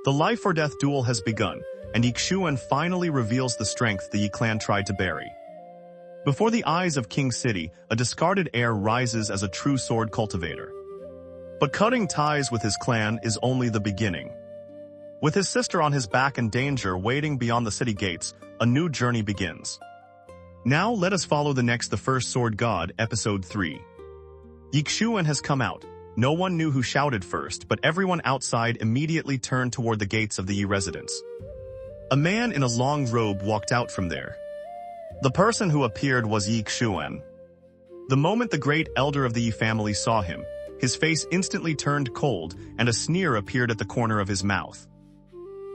The life-or-death duel has begun, and Ye Xuan finally reveals the strength the Ye clan tried to bury. Before the eyes of Qing City, a discarded heir rises as a true sword cultivator. But cutting ties with his clan is only the beginning. With his sister on his back and danger waiting beyond the city gates, a new journey begins. Now let us follow the First Sword God, Episode 3. Ye Xuan has come out. No one knew who shouted first, but everyone outside immediately turned toward the gates of the Ye residence. A man in a long robe walked out from there. The person who appeared was Ye Xuan. The moment the great elder of the Ye family saw him, his face instantly turned cold, and a sneer appeared at the corner of his mouth.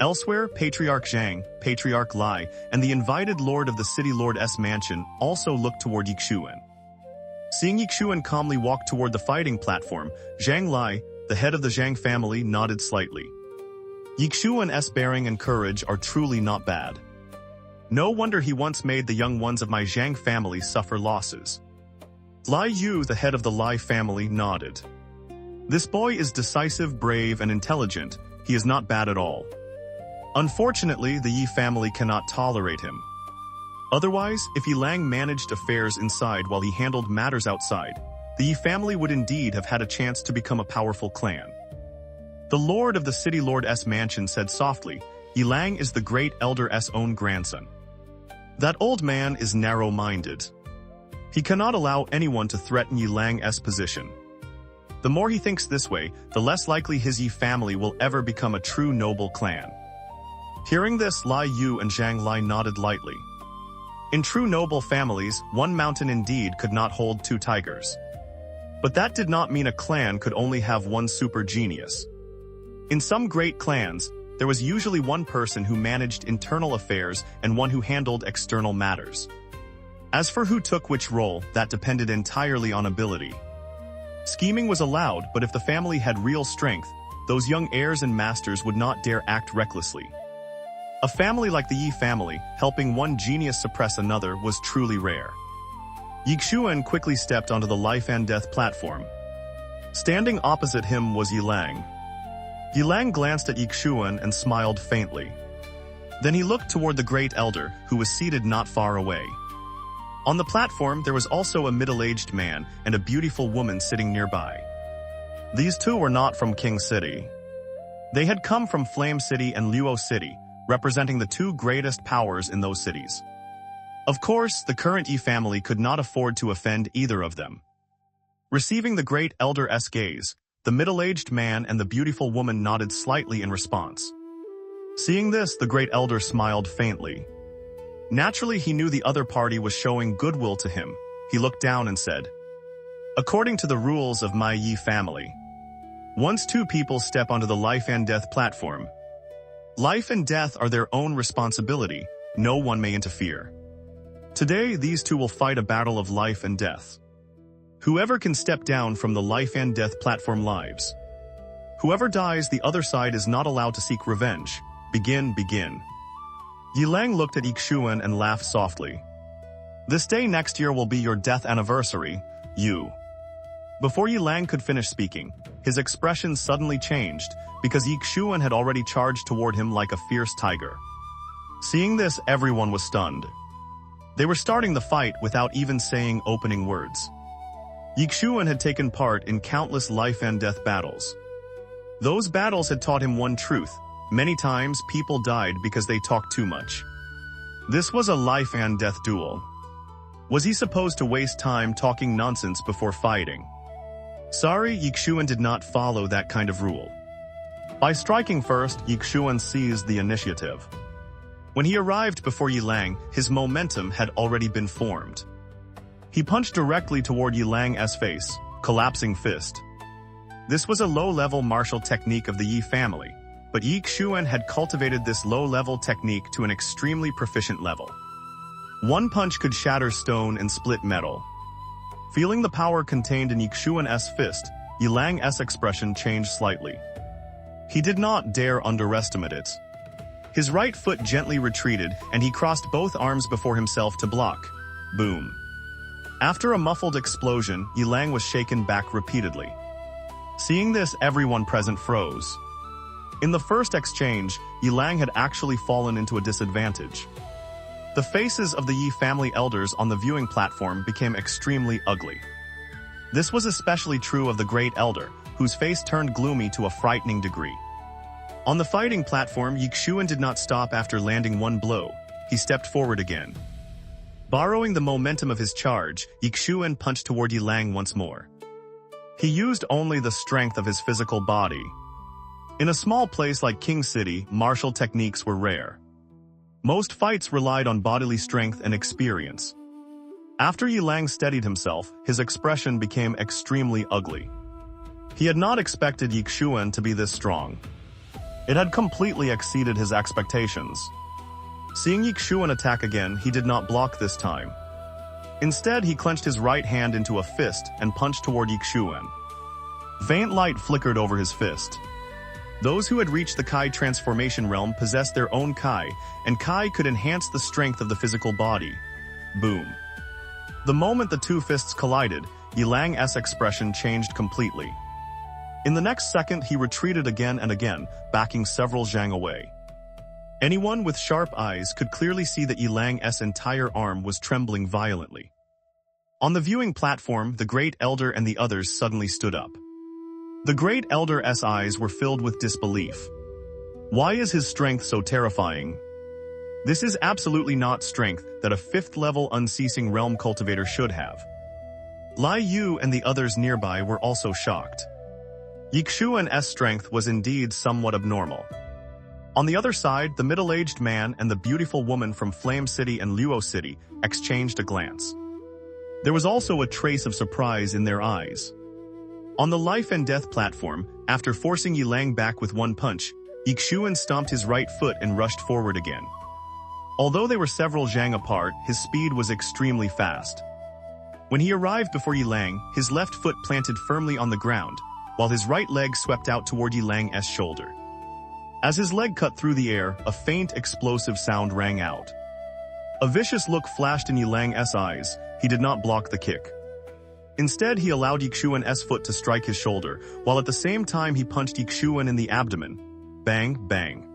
Elsewhere, Patriarch Jiang, Patriarch Lai, and the invited lord of the city lord's mansion also looked toward Ye Xuan. Seeing Ye Xuan calmly walk toward the fighting platform, Jiang Lai, the head of the Jiang family, nodded slightly. Ye Xuan's bearing and courage are truly not bad. No wonder he once made the young ones of my Jiang family suffer losses. Lai Yu, the head of the Lai family, nodded. This boy is decisive, brave, and intelligent. He is not bad at all. Unfortunately, the Ye family cannot tolerate him. Otherwise, if Ye Lang managed affairs inside while he handled matters outside, the Ye family would indeed have had a chance to become a powerful clan. The lord of the city lord's mansion said softly, Ye Lang is the great elder's own grandson. That old man is narrow-minded. He cannot allow anyone to threaten Ye Lang's position. The more he thinks this way, the less likely his Ye family will ever become a true noble clan. Hearing this, Lai Yu and Jiang Lai nodded lightly. In true noble families, one mountain indeed could not hold two tigers. But that did not mean a clan could only have one super genius. In some great clans, there was usually one person who managed internal affairs and one who handled external matters. As for who took which role, that depended entirely on ability. Scheming was allowed, but if the family had real strength, those young heirs and masters would not dare act recklessly. A family like the Ye family, helping one genius suppress another, was truly rare. Ye Xuan quickly stepped onto the life and death platform. Standing opposite him was Ye Lang. Ye Lang glanced at Ye Xuan and smiled faintly. Then he looked toward the great elder, who was seated not far away. On the platform, there was also a middle-aged man and a beautiful woman sitting nearby. These two were not from Qing City. They had come from Flame City and Luo City, representing the two greatest powers in those cities. Of course, the current Ye family could not afford to offend either of them. Receiving the great elder's gaze, the middle-aged man and the beautiful woman nodded slightly in response. Seeing this, the great elder smiled faintly. Naturally, he knew the other party was showing goodwill to him. He looked down and said, According to the rules of my Ye family, once two people step onto the life and death platform, life and death are their own responsibility. No one may interfere. Today, these two will fight a battle of life and death. Whoever can step down from the life and death platform lives. Whoever dies, the other side is not allowed to seek revenge. Begin. Ye Lang looked at Ye Xuan and laughed softly. This day next year will be your death anniversary, you. Before Ye Lang could finish speaking, his expression suddenly changed, because Ye Xuan had already charged toward him like a fierce tiger. Seeing this, everyone was stunned. They were starting the fight without even saying opening words. Ye Xuan had taken part in countless life and death battles. Those battles had taught him one truth. Many times, people died because they talked too much. This was a life and death duel. Was he supposed to waste time talking nonsense before fighting? Sorry, Ye Xuan did not follow that kind of rule. By striking first, Ye Xuan seized the initiative. When he arrived before Ye Lang, his momentum had already been formed. He punched directly toward Ye Lang's face, collapsing fist. This was a low-level martial technique of the Ye family, but Ye Xuan had cultivated this low-level technique to an extremely proficient level. One punch could shatter stone and split metal. Feeling the power contained in Ye Xuan's fist, Ye Lang's expression changed slightly. He did not dare underestimate it. His right foot gently retreated, and he crossed both arms before himself to block. Boom. After a muffled explosion, Ye Lang was shaken back repeatedly. Seeing this, everyone present froze. In the first exchange, Yilang had actually fallen into a disadvantage. The faces of the Yi family elders on the viewing platform became extremely ugly. This was especially true of the Great Elder, whose face turned gloomy to a frightening degree. On the fighting platform, Ye Xuan did not stop after landing one blow. He stepped forward again. Borrowing the momentum of his charge, Ye Xuan punched toward Yilang once more. He used only the strength of his physical body. In a small place like Qing City, martial techniques were rare. Most fights relied on bodily strength and experience. After Yilang steadied himself, his expression became extremely ugly. He had not expected Ye Xuan to be this strong. It had completely exceeded his expectations. Seeing Ye Xuan attack again, he did not block this time. Instead, he clenched his right hand into a fist and punched toward Ye Xuan. Faint light flickered over his fist. Those who had reached the Kai transformation realm possessed their own Kai, and Kai could enhance the strength of the physical body. Boom. The moment the two fists collided, Yilang's expression changed completely. In the next second, he retreated again and again, backing several zhang away. Anyone with sharp eyes could clearly see that Yilang's entire arm was trembling violently. On the viewing platform, the Great Elder and the others suddenly stood up. The Great Elder's eyes were filled with disbelief. Why is his strength so terrifying? This is absolutely not strength that a 5th-level unceasing realm cultivator should have. Lian and the others nearby were also shocked. Ye Xuan's strength was indeed somewhat abnormal. On the other side, the middle-aged man and the beautiful woman from Flame City and Luo City exchanged a glance. There was also a trace of surprise in their eyes. On the life and death platform, after forcing Yilang back with one punch, Ye Xuan stomped his right foot and rushed forward again. Although they were several zhang apart, his speed was extremely fast. When he arrived before Yilang, his left foot planted firmly on the ground, while his right leg swept out toward Yilang's shoulder. As his leg cut through the air, a faint explosive sound rang out. A vicious look flashed in Yilang's eyes. He did not block the kick. Instead, he allowed Ye Xuan's foot to strike his shoulder, while at the same time he punched Ye Xuan in the abdomen. Bang, bang.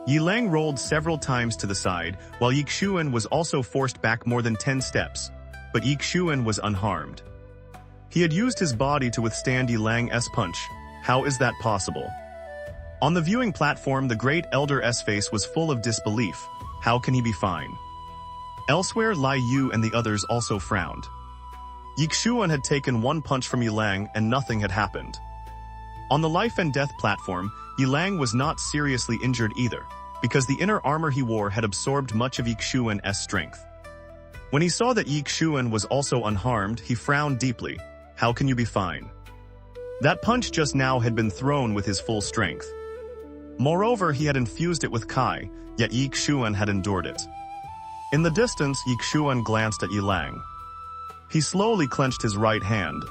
Yilang rolled several times to the side, while Ye Xuan was also forced back more than 10 steps, but Ye Xuan was unharmed. He had used his body to withstand Yilang's punch. How is that possible? On the viewing platform, the Great Elder's face was full of disbelief. How can he be fine? Elsewhere, Lian and the others also frowned. Ye Xuan had taken one punch from Yilang and nothing had happened. On the life and death platform, Yilang was not seriously injured either, because the inner armor he wore had absorbed much of Ye Xuan's strength. When he saw that Ye Xuan was also unharmed, he frowned deeply. How can you be fine? That punch just now had been thrown with his full strength. Moreover, he had infused it with Kai, yet Ye Xuan had endured it. In the distance, Ye Xuan glanced at Yilang. He slowly clenched his right hand.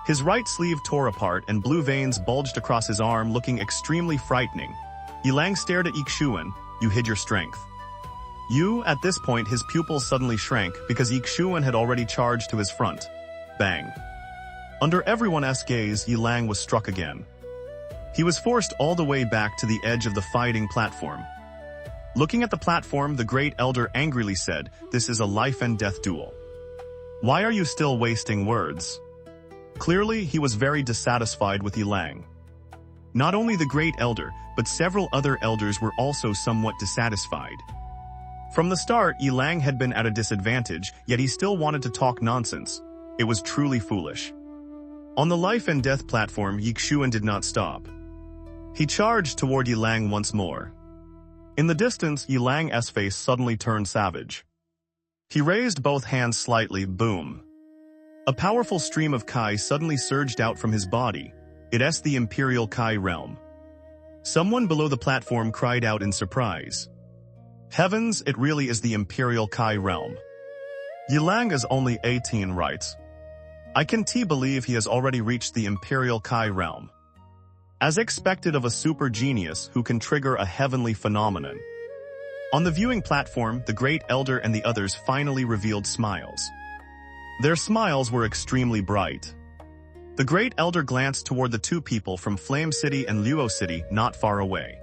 His right sleeve tore apart and blue veins bulged across his arm, looking extremely frightening. Yilang stared at Ye Xuan. You hid your strength. At this point, his pupils suddenly shrank because Ye Xuan had already charged to his front. Bang. Under everyone's gaze, Yilang was struck again. He was forced all the way back to the edge of the fighting platform. Looking at the platform, the Great Elder angrily said, "This is a life and death duel. Why are you still wasting words?" Clearly, he was very dissatisfied with Yilang. Not only the Great Elder, but several other elders were also somewhat dissatisfied. From the start, Yilang had been at a disadvantage, yet he still wanted to talk nonsense. It was truly foolish. On the life and death platform, Ye Xuan did not stop. He charged toward Yilang once more. In the distance, Yilang's face suddenly turned savage. He raised both hands slightly, boom. A powerful stream of Kai suddenly surged out from his body. It's the Imperial Kai realm. Someone below the platform cried out in surprise. Heavens, it really is the Imperial Kai realm. Yilang is only 18, right? I can believe he has already reached the Imperial Kai realm. As expected of a super genius who can trigger a heavenly phenomenon. On the viewing platform, the Great Elder and the others finally revealed smiles. Their smiles were extremely bright. The Great Elder glanced toward the two people from Flame City and Luo City not far away.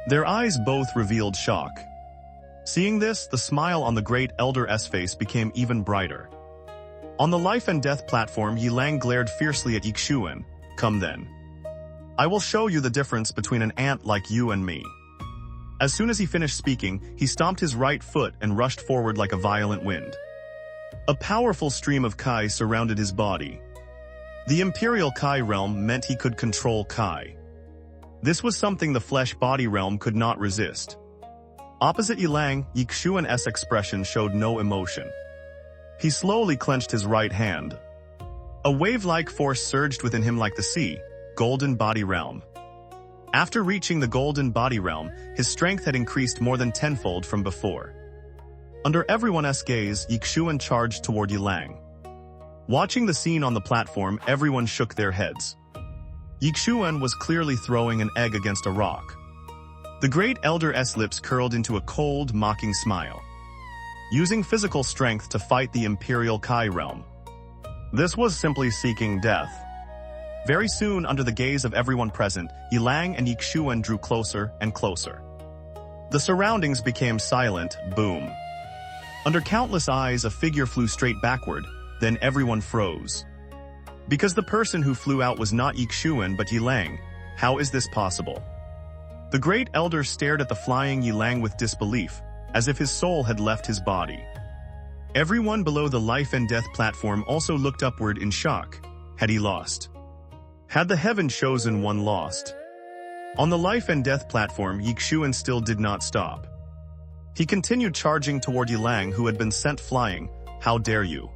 Their eyes both revealed shock. Seeing this, the smile on the Great Elder's face became even brighter. On the life and death platform, Ye Lang glared fiercely at Ye Xuan. Come then. I will show you the difference between an ant like you and me. As soon as he finished speaking, he stomped his right foot and rushed forward like a violent wind. A powerful stream of Kai surrounded his body. The Imperial Kai realm meant he could control Kai. This was something the flesh body realm could not resist. Opposite Ye Lang, Ye Xuan's expression showed no emotion. He slowly clenched his right hand. A wave-like force surged within him like the sea, Golden Body Realm. After reaching the Golden Body Realm, his strength had increased more than tenfold from before. Under everyone's gaze, Ye Xuan charged toward Ye Lang. Watching the scene on the platform, everyone shook their heads. Ye Xuan was clearly throwing an egg against a rock. The Great Elder's lips curled into a cold, mocking smile. Using physical strength to fight the Imperial Kai realm. This was simply seeking death. Very soon, under the gaze of everyone present, Ye Lang and Ye Xuan drew closer and closer. The surroundings became silent, boom. Under countless eyes, a figure flew straight backward, then everyone froze. Because the person who flew out was not Ye Xuan but Ye Lang. How is this possible? The Great Elder stared at the flying Ye Lang with disbelief, as if his soul had left his body. Everyone below the life and death platform also looked upward in shock. Had he lost? Had the heaven chosen one lost? On the life and death platform, Ye Xuan still did not stop. He continued charging toward Ye Lang, who had been sent flying. How dare you?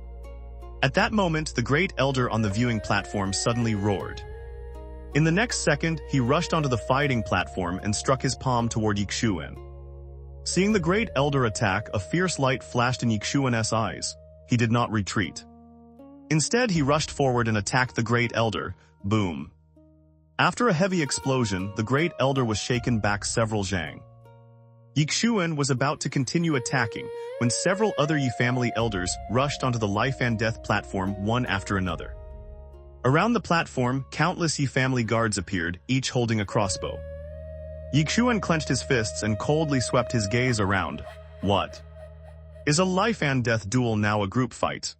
At that moment, the Great Elder on the viewing platform suddenly roared. In the next second, he rushed onto the fighting platform and struck his palm toward Ye Xuan. Seeing the Great Elder attack, a fierce light flashed in Ye Xuan's eyes. He did not retreat. Instead, he rushed forward and attacked the Great Elder. Boom. After a heavy explosion, the Great Elder was shaken back several zhang. Ye Xuan was about to continue attacking when several other Ye family elders rushed onto the life and death platform one after another. Around the platform, countless Ye family guards appeared, each holding a crossbow. Ye Xuan clenched his fists and coldly swept his gaze around. What? Is a life and death duel now a group fight?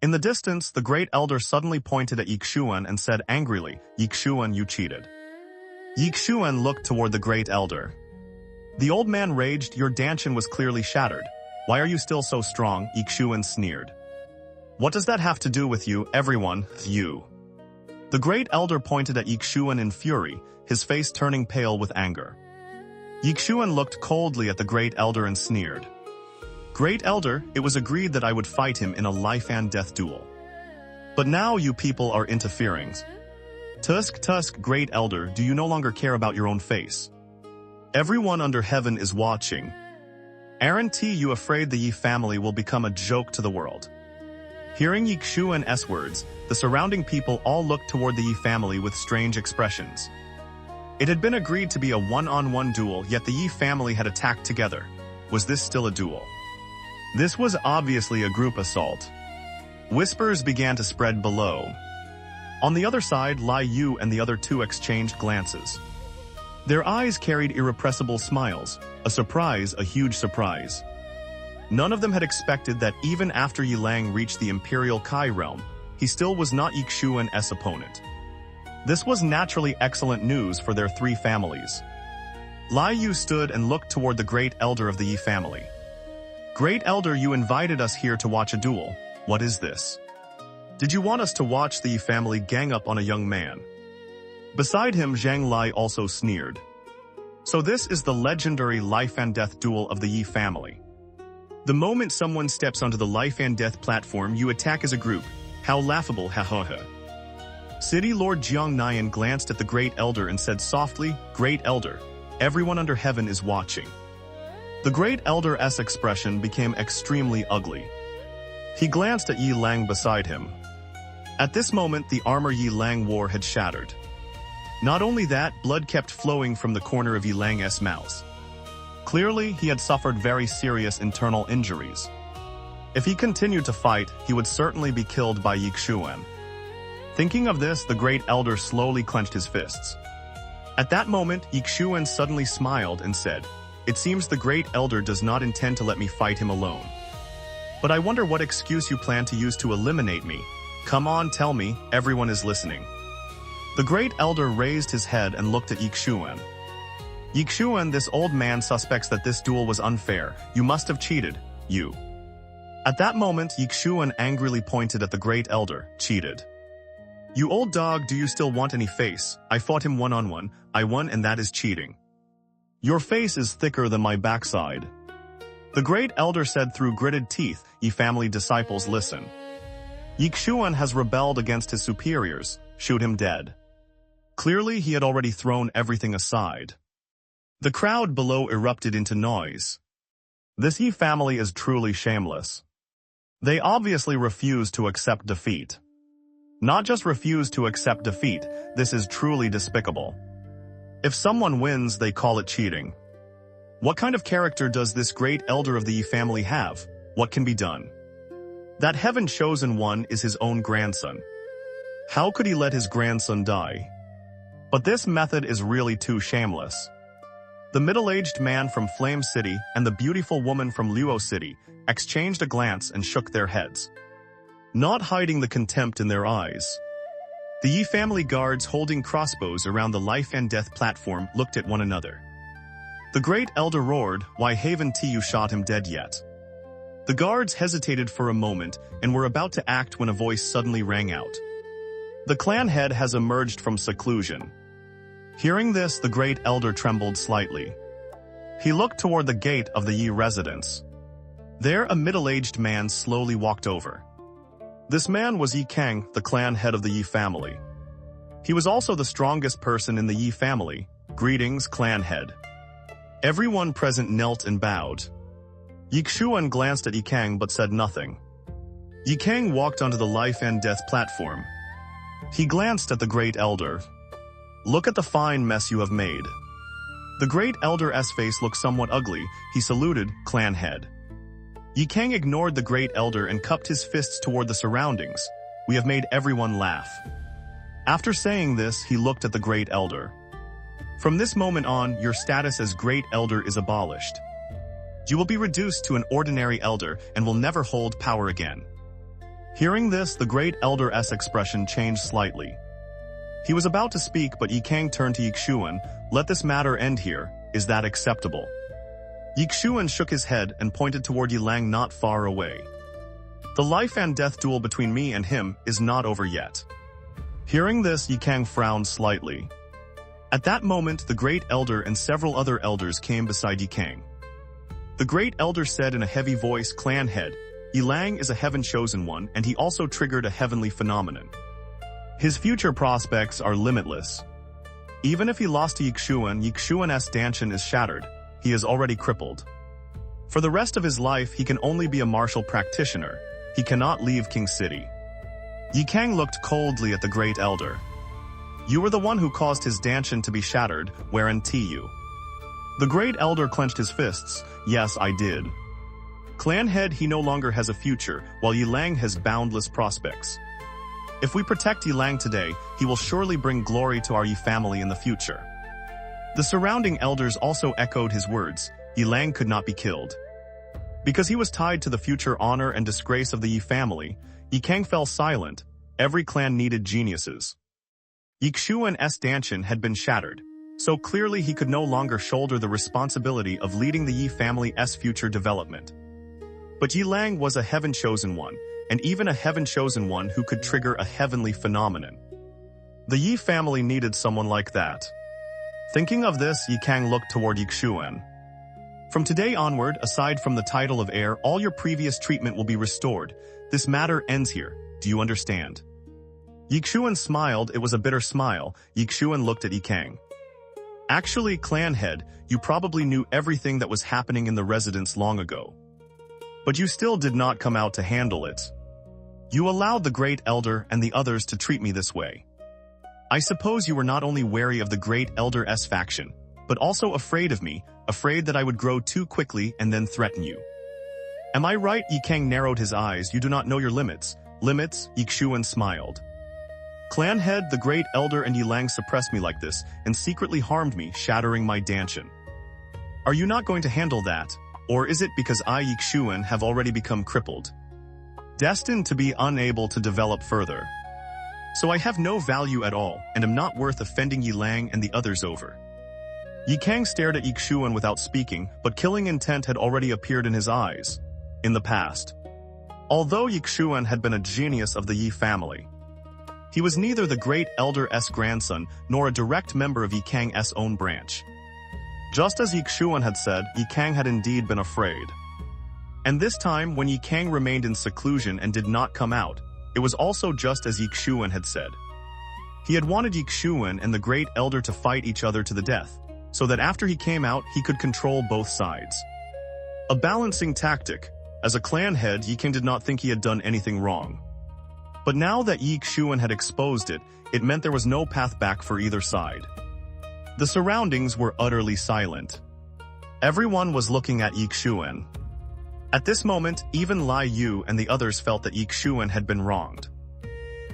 In the distance, the Great Elder suddenly pointed at Ye Xuan and said angrily, Ye Xuan, you cheated. Ye Xuan looked toward the Great Elder. The old man raged. Your Danshan was clearly shattered. Why are you still so strong? Ye Xuan sneered. What does that have to do with you, everyone? You. The Great Elder pointed at Ye Xuan in fury, his face turning pale with anger. Ye Xuan looked coldly at the Great Elder and sneered. Great Elder, it was agreed that I would fight him in a life and death duel. But now you people are interfering. Tusk, Great Elder, do you no longer care about your own face? Everyone under heaven is watching. Aren't you afraid the Ye family will become a joke to the world? Hearing Ye Xuan's words, the surrounding people all looked toward the Ye family with strange expressions. It had been agreed to be a one-on-one duel, yet the Ye family had attacked together. Was this still a duel? This was obviously a group assault. Whispers began to spread below. On the other side, Lian and the other two exchanged glances. Their eyes carried irrepressible smiles, a huge surprise. None of them had expected that even after Ye Lang reached the Imperial Kai realm, he still was not Ye Xuan's opponent. This was naturally excellent news for their three families. Lian stood and looked toward the Great Elder of the Ye family. Great Elder, you invited us here to watch a duel. What is this? Did you want us to watch the Ye family gang up on a young man? Beside him, Zhang Lai also sneered. So this is the legendary life and death duel of the Ye family. The moment someone steps onto the life and death platform, you attack as a group. How laughable, ha ha ha. City Lord Jiang Nian glanced at the Great Elder and said softly, Great Elder, everyone under heaven is watching. The Great Elder's expression became extremely ugly. He glanced at Ye Lang beside him. At this moment, the armor Ye Lang wore had shattered. Not only that, blood kept flowing from the corner of Ye Lang's mouth. Clearly, he had suffered very serious internal injuries. If he continued to fight, he would certainly be killed by Ye Xuan. Thinking of this, the great elder slowly clenched his fists. At that moment, Ye Xuan suddenly smiled and said, "It seems the great elder does not intend to let me fight him alone. But I wonder what excuse you plan to use to eliminate me. Come on, tell me, everyone is listening." The great elder raised his head and looked at Ye Xuan. "Ye Xuan, this old man suspects that this duel was unfair. You must have cheated, you." At that moment, Ye Xuan angrily pointed at the great elder. "Cheated? You old dog, do you still want any face? I fought him one-on-one, I won, and that is cheating. Your face is thicker than my backside." The great elder said through gritted teeth, "Ye family disciples, listen. Ye Xuan has rebelled against his superiors. Shoot him dead." Clearly, he had already thrown everything aside. The crowd below erupted into noise. This Ye family is truly shameless. They obviously refuse to accept defeat. Not just refuse to accept defeat, this is truly despicable. If someone wins, they call it cheating. What kind of character does this great elder of the Ye family have? What can be done? That heaven-chosen one is his own grandson. How could he let his grandson die? But this method is really too shameless. The middle-aged man from Flame City and the beautiful woman from Luo City exchanged a glance and shook their heads, not hiding the contempt in their eyes. The Ye family guards holding crossbows around the life and death platform looked at one another. The great elder roared, "Why haven't you shot him dead yet?" The guards hesitated for a moment and were about to act when a voice suddenly rang out. "The clan head has emerged from seclusion." Hearing this, the great elder trembled slightly. He looked toward the gate of the Ye residence. There, a middle-aged man slowly walked over. This man was Ye Kang, the clan head of the Ye family. He was also the strongest person in the Ye family. "Greetings, clan head." Everyone present knelt and bowed. Ye Xuan glanced at Ye Kang but said nothing. Ye Kang walked onto the life and death platform. He glanced at the great elder. "Look at the fine mess you have made." The great elder's face looked somewhat ugly. He saluted, "Clan head." Ye Kang ignored the great elder and cupped his fists toward the surroundings. "We have made everyone laugh." After saying this, he looked at the great elder. "From this moment on, your status as great elder is abolished. You will be reduced to an ordinary elder and will never hold power again." Hearing this, the great elder's expression changed slightly. He was about to speak, but Ye Kang turned to Ye Xuan. "Let this matter end here. Is that acceptable?" Ye Xuan shook his head and pointed toward Ye Lang not far away. "The life and death duel between me and him is not over yet." Hearing this, Ye Kang frowned slightly. At that moment, the great elder and several other elders came beside Ye Kang. The great elder said in a heavy voice, "Clan head, Ye Lang is a heaven-chosen one, and he also triggered a heavenly phenomenon. His future prospects are limitless. Even if he lost to Ye Xuan's dantian is shattered. He is already crippled. For the rest of his life, he can only be a martial practitioner. He cannot leave Qing City." Ye Kang looked coldly at the great elder. "You were the one who caused his dantian to be shattered, weren't you?" The great elder clenched his fists. "Yes, I did. Clan head, he no longer has a future, while Ye Lang has boundless prospects. If we protect Ye Lang today, he will surely bring glory to our Ye family in the future." The surrounding elders also echoed his words. Ye Lang could not be killed. Because he was tied to the future honor and disgrace of the Ye family, Ye Kang fell silent. Every clan needed geniuses. Ye Xuan's dantian had been shattered, so clearly he could no longer shoulder the responsibility of leading the Ye family's future development. But Ye Lang was a heaven-chosen one, and even a heaven-chosen one who could trigger a heavenly phenomenon. The Ye family needed someone like that. Thinking of this, Ye Kang looked toward Ye Xuan. "From today onward, aside from the title of heir, all your previous treatment will be restored. This matter ends here. Do you understand?" Ye Xuan smiled. It was a bitter smile. Ye Xuan looked at Ye Kang. "Actually, clan head, you probably knew everything that was happening in the residence long ago. But you still did not come out to handle it. You allowed the great elder and the others to treat me this way. I suppose you were not only wary of the great elder's faction, but also afraid of me, afraid that I would grow too quickly and then threaten you. Am I right?" Ye Kang narrowed his eyes. "You do not know your limits." "Limits?" Ye Xuan smiled. Clan head, the great elder and Yilang suppressed me like this and secretly harmed me, shattering my dantian. Are you not going to handle that? Or is it because I, Ye Xuan, have already become crippled, destined to be unable to develop further? So I have no value at all, and am not worth offending Yilang and the others over. Ye Kang stared at Ye Xuan without speaking, but killing intent had already appeared in his eyes. In the past, although Ye Xuan had been a genius of the Yi family, he was neither the great elder's grandson nor a direct member of Ye Kang's own branch. Just as Ye Xuan had said, Ye Kang had indeed been afraid. And this time, when Ye Kang remained in seclusion and did not come out, it was also just as Ye Xuan had said. He had wanted Ye Xuan and the great elder to fight each other to the death, so that after he came out, he could control both sides. A balancing tactic. As a clan head, Ye King did not think he had done anything wrong. But now that Ye Xuan had exposed it, it meant there was no path back for either side. The surroundings were utterly silent. Everyone was looking at Ye Xuan. At this moment, even Lian and the others felt that Ye Xuan had been wronged.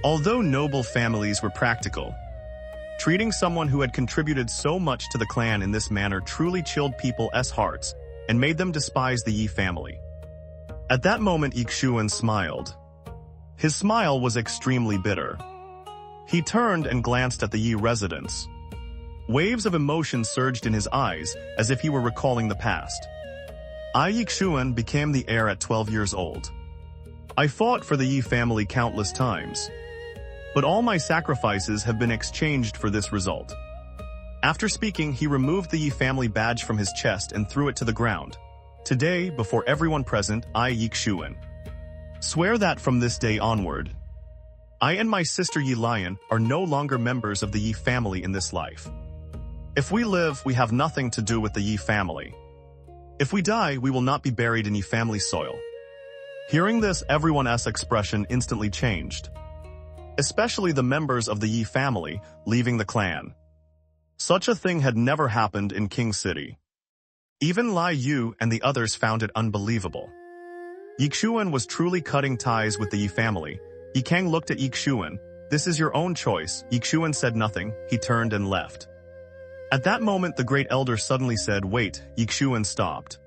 Although noble families were practical, treating someone who had contributed so much to the clan in this manner truly chilled people's hearts and made them despise the Yi family. At that moment, Ye Xuan smiled. His smile was extremely bitter. He turned and glanced at the Yi residents. Waves of emotion surged in his eyes, as if he were recalling the past. Ye Xuan became the heir at 12 years old. I fought for the Yi family countless times, but all my sacrifices have been exchanged for this result. After speaking, he removed the Yi family badge from his chest and threw it to the ground. Today, before everyone present, I, Ye Xuan, swear that from this day onward, I and my sister Yi Lian are no longer members of the Yi family in this life. If we live, we have nothing to do with the Yi family. If we die, we will not be buried in Yi family soil. Hearing this, everyone's expression instantly changed, especially the members of the Yi family leaving the clan. Such a thing had never happened in Qing City. Even Lian and the others found it unbelievable. Ye Xuan was truly cutting ties with the Yi family. Ye Kang looked at Ye Xuan. This is your own choice. Ye Xuan said nothing. He turned and left. At that moment, the great elder suddenly said, "Wait." Ye Xuan stopped.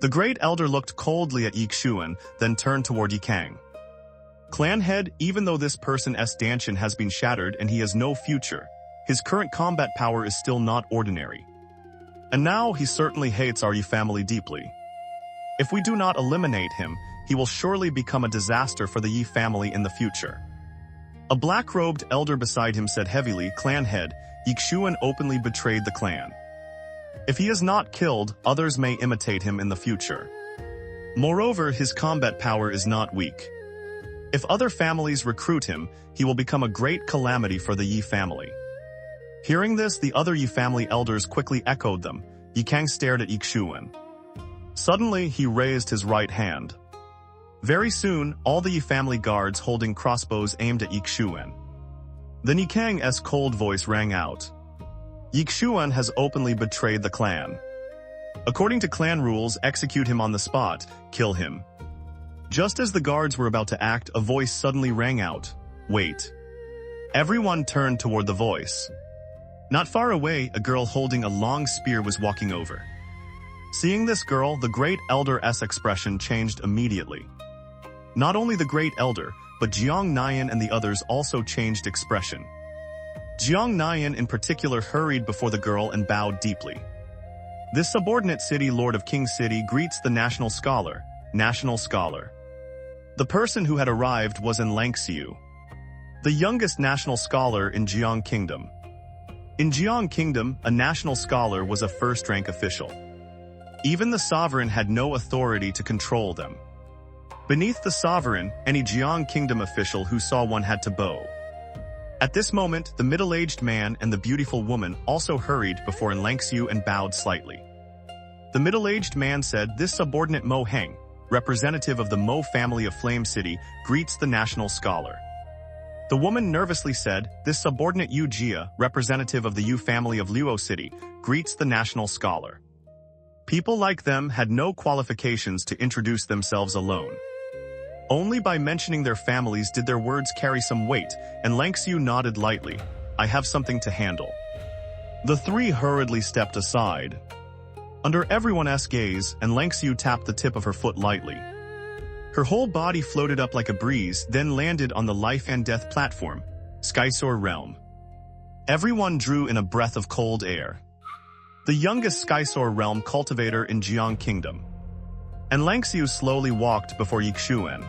The great elder looked coldly at Ye Xuan, then turned toward Ye Kang. Clan head, even though this person's dantian has been shattered and he has no future, his current combat power is still not ordinary. And now he certainly hates our Yi family deeply. If we do not eliminate him, he will surely become a disaster for the Yi family in the future. A black-robed elder beside him said heavily, "Clan head, Ye Xuan openly betrayed the clan. If he is not killed, others may imitate him in the future. Moreover, his combat power is not weak. If other families recruit him, he will become a great calamity for the Yi family." Hearing this, the other Yi family elders quickly echoed them. Ye Kang stared at Ye Xuan. Suddenly, he raised his right hand. Very soon, all the Yi family guards holding crossbows aimed at Ye Xuan. Then Ye Kang's cold voice rang out. Ye Xuan has openly betrayed the clan. According to clan rules, execute him on the spot, kill him. Just as the guards were about to act, a voice suddenly rang out. Wait. Everyone turned toward the voice. Not far away, a girl holding a long spear was walking over. Seeing this girl, the great elder's expression changed immediately. Not only the great elder, but Jiang Nian and the others also changed expression. Jiang Nian in particular hurried before the girl and bowed deeply. This subordinate city lord of Qing City greets the national scholar. National scholar. The person who had arrived was in Lanxiu, the youngest national scholar in Jiang Kingdom. In Jiang Kingdom, a national scholar was a first-rank official. Even the sovereign had no authority to control them. Beneath the sovereign, any Jiang Kingdom official who saw one had to bow. At this moment, the middle-aged man and the beautiful woman also hurried before Lanxiu and bowed slightly. The middle-aged man said, "This subordinate Mo Heng, representative of the Mo family of Flame City, greets the national scholar." The woman nervously said, "This subordinate Yu Jia, representative of the Yu family of Luo City, greets the national scholar." People like them had no qualifications to introduce themselves alone. Only by mentioning their families did their words carry some weight, and Lanxiu nodded lightly. I have something to handle. The three hurriedly stepped aside. Under everyone's gaze, and Lanxiu tapped the tip of her foot lightly. Her whole body floated up like a breeze, then landed on the life and death platform, Skysword Realm. Everyone drew in a breath of cold air. The youngest Skysword Realm cultivator in Jiang Kingdom. And Lanxiu slowly walked before Ye Xuan.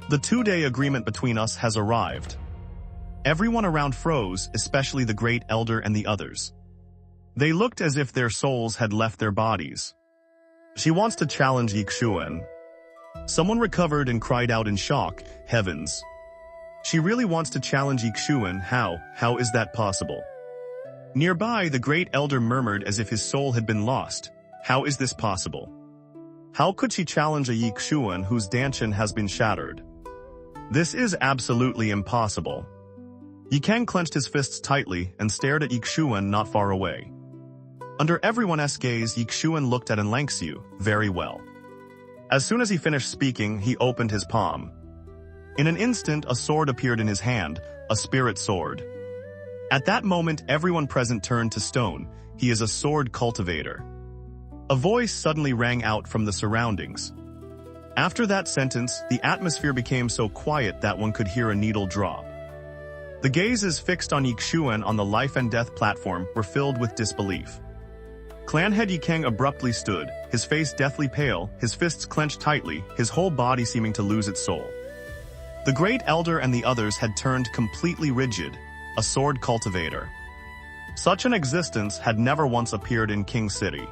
The 2-day agreement between us has arrived. Everyone around froze, especially the Great Elder and the others. They looked as if their souls had left their bodies. She wants to challenge Ye Xuan. Someone recovered and cried out in shock, heavens. She really wants to challenge Ye Xuan. How is that possible? Nearby, the Great Elder murmured as if his soul had been lost. How is this possible? How could she challenge a Ye Xuan whose dantian has been shattered? This is absolutely impossible. Ye Kang clenched his fists tightly and stared at Ye Xuan not far away. Under everyone's gaze, Ye Xuan looked at Lanxiu very well. As soon as he finished speaking, he opened his palm. In an instant, a sword appeared in his hand, a spirit sword. At that moment, everyone present turned to stone. He is a sword cultivator. A voice suddenly rang out from the surroundings. After that sentence, the atmosphere became so quiet that one could hear a needle drop. The gazes fixed on Ye Xuan on the life and death platform were filled with disbelief. Clan head Ye Kang abruptly stood, his face deathly pale, his fists clenched tightly, his whole body seeming to lose its soul. The Great Elder and the others had turned completely rigid, a sword cultivator. Such an existence had never once appeared in Qing City.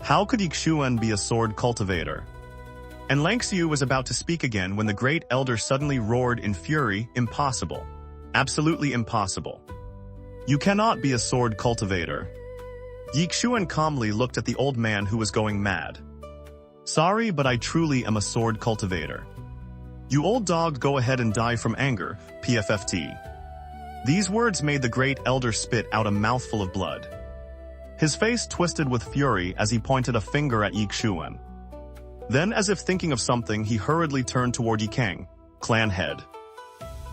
How could Ye Xuan be a sword cultivator? And Lanxiu was about to speak again when the Great Elder suddenly roared in fury, impossible. Absolutely impossible. You cannot be a sword cultivator. Ye Xuan calmly looked at the old man who was going mad. Sorry, but I truly am a sword cultivator. You old dog, go ahead and die from anger, PFFT. These words made the Great Elder spit out a mouthful of blood. His face twisted with fury as he pointed a finger at Ye Xuan. Then, as if thinking of something, he hurriedly turned toward Ye Kang, clan head.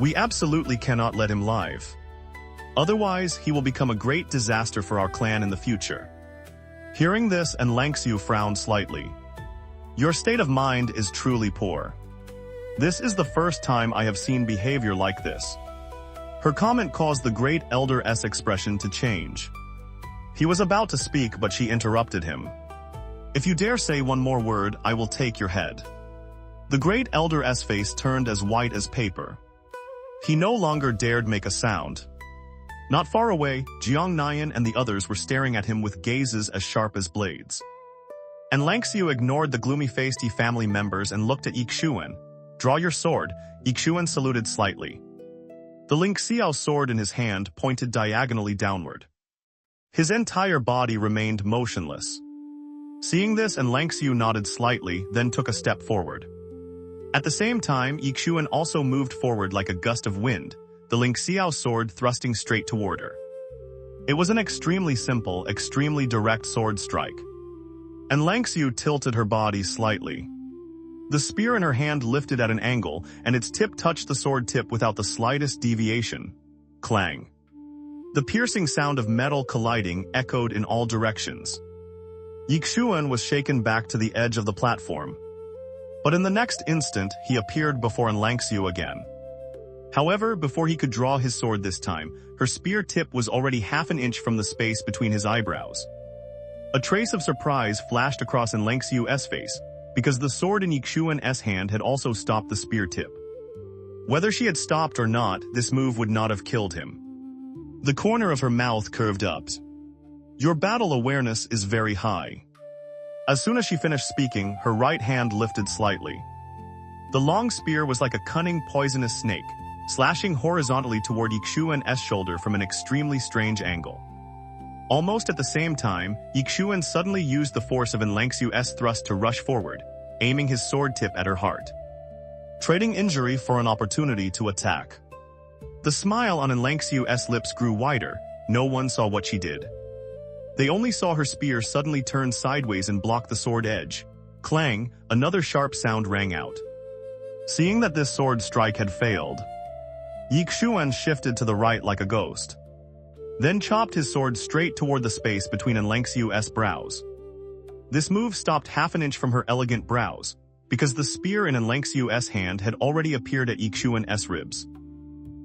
We absolutely cannot let him live. Otherwise, he will become a great disaster for our clan in the future. Hearing this, and Lanxiu frowned slightly. Your state of mind is truly poor. This is the first time I have seen behavior like this. Her comment caused the Great Elder's expression to change. He was about to speak, but she interrupted him. If you dare say one more word, I will take your head. The Great Elder's face turned as white as paper. He no longer dared make a sound. Not far away, Jiang Nian and the others were staring at him with gazes as sharp as blades. And Lanxiu ignored the gloomy-faced family members and looked at Ye Xuan. Draw your sword. Ye Xuan saluted slightly. The Lanxiu sword in his hand pointed diagonally downward. His entire body remained motionless. Seeing this, and Lanxiu nodded slightly, then took a step forward. At the same time, Ye Xuan also moved forward like a gust of wind, the Lanxiu sword thrusting straight toward her. It was an extremely simple, extremely direct sword strike. And Lanxiu tilted her body slightly. The spear in her hand lifted at an angle, and its tip touched the sword tip without the slightest deviation. Clang. The piercing sound of metal colliding echoed in all directions. Ye Xuan was shaken back to the edge of the platform. But in the next instant, he appeared before Lanxiu again. However, before he could draw his sword this time, her spear tip was already half an inch from the space between his eyebrows. A trace of surprise flashed across Lanxiu's face, because the sword in Ye Xuan's hand had also stopped the spear tip. Whether she had stopped or not, this move would not have killed him. The corner of her mouth curved up. Your battle awareness is very high. As soon as she finished speaking, her right hand lifted slightly. The long spear was like a cunning, poisonous snake, slashing horizontally toward Ye Xuan's shoulder from an extremely strange angle. Almost at the same time, Ye Xuan suddenly used the force of Lanxiu's thrust to rush forward, aiming his sword tip at her heart. Trading injury for an opportunity to attack. The smile on Lanxiu's lips grew wider. No one saw what she did. They only saw her spear suddenly turn sideways and block the sword edge. Clang, another sharp sound rang out. Seeing that this sword strike had failed, Ye Xuan shifted to the right like a ghost, then chopped his sword straight toward the space between Lanxiu's brows. This move stopped half an inch from her elegant brows, because the spear in Lanxiu's hand had already appeared at Ye Xuan's ribs.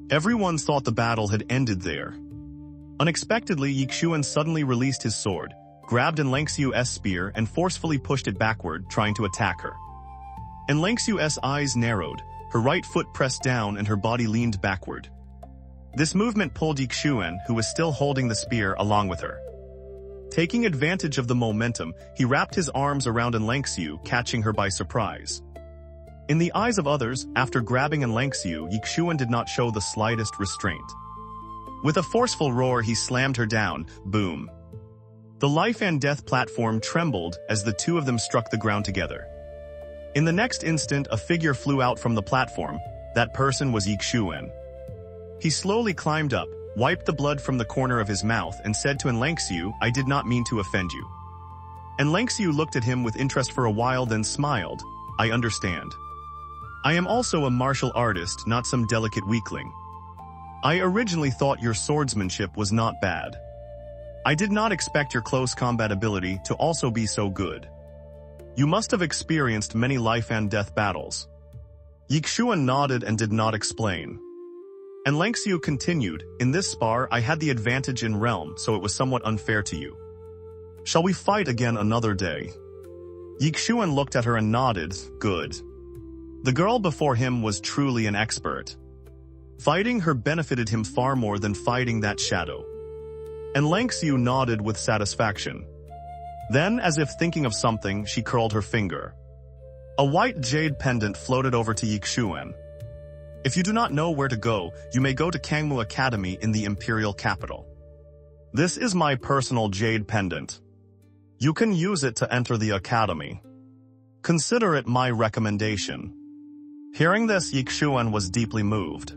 Everyone thought the battle had ended there. Unexpectedly, Ye Xuan suddenly released his sword, grabbed Lanxiu's spear and forcefully pushed it backward, trying to attack her. Lanxiu's eyes narrowed, her right foot pressed down and her body leaned backward. This movement pulled Ye Xuan, who was still holding the spear, along with her. Taking advantage of the momentum, he wrapped his arms around Lanxiu, catching her by surprise. In the eyes of others, after grabbing Lanxiu, Ye Xuan did not show the slightest restraint. With a forceful roar, he slammed her down, boom. The life and death platform trembled as the two of them struck the ground together. In the next instant, a figure flew out from the platform. That person was Ye Xuan. He slowly climbed up, wiped the blood from the corner of his mouth, and said to Lanxiu, "I did not mean to offend you." Lanxiu looked at him with interest for a while, then smiled. "I understand. I am also a martial artist, not some delicate weakling. I originally thought your swordsmanship was not bad. I did not expect your close combat ability to also be so good. You must have experienced many life and death battles." Ye Xuan nodded and did not explain. Lanxiu continued, "In this spar, I had the advantage in realm, so it was somewhat unfair to you. Shall we fight again another day?" Ye Xuan looked at her and nodded, "Good." The girl before him was truly an expert. Fighting her benefited him far more than fighting that shadow. Lanxiu nodded with satisfaction. Then, as if thinking of something, she curled her finger. A white jade pendant floated over to Ye Xuan. "If you do not know where to go, you may go to Kangmu Academy in the Imperial Capital. This is my personal jade pendant. You can use it to enter the academy. Consider it my recommendation." Hearing this, Ye Xuan was deeply moved.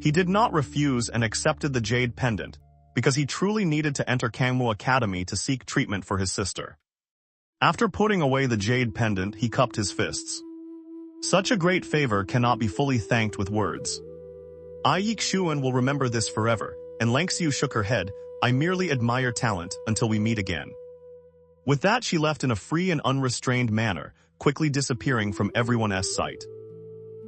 He did not refuse and accepted the jade pendant, because he truly needed to enter Kangmu Academy to seek treatment for his sister. After putting away the jade pendant, he cupped his fists. Such a great favor cannot be fully thanked with words. Ye Xuan will remember this forever, and Lanxiu shook her head. "I merely admire talent until we meet again." With that, she left in a free and unrestrained manner, quickly disappearing from everyone's sight.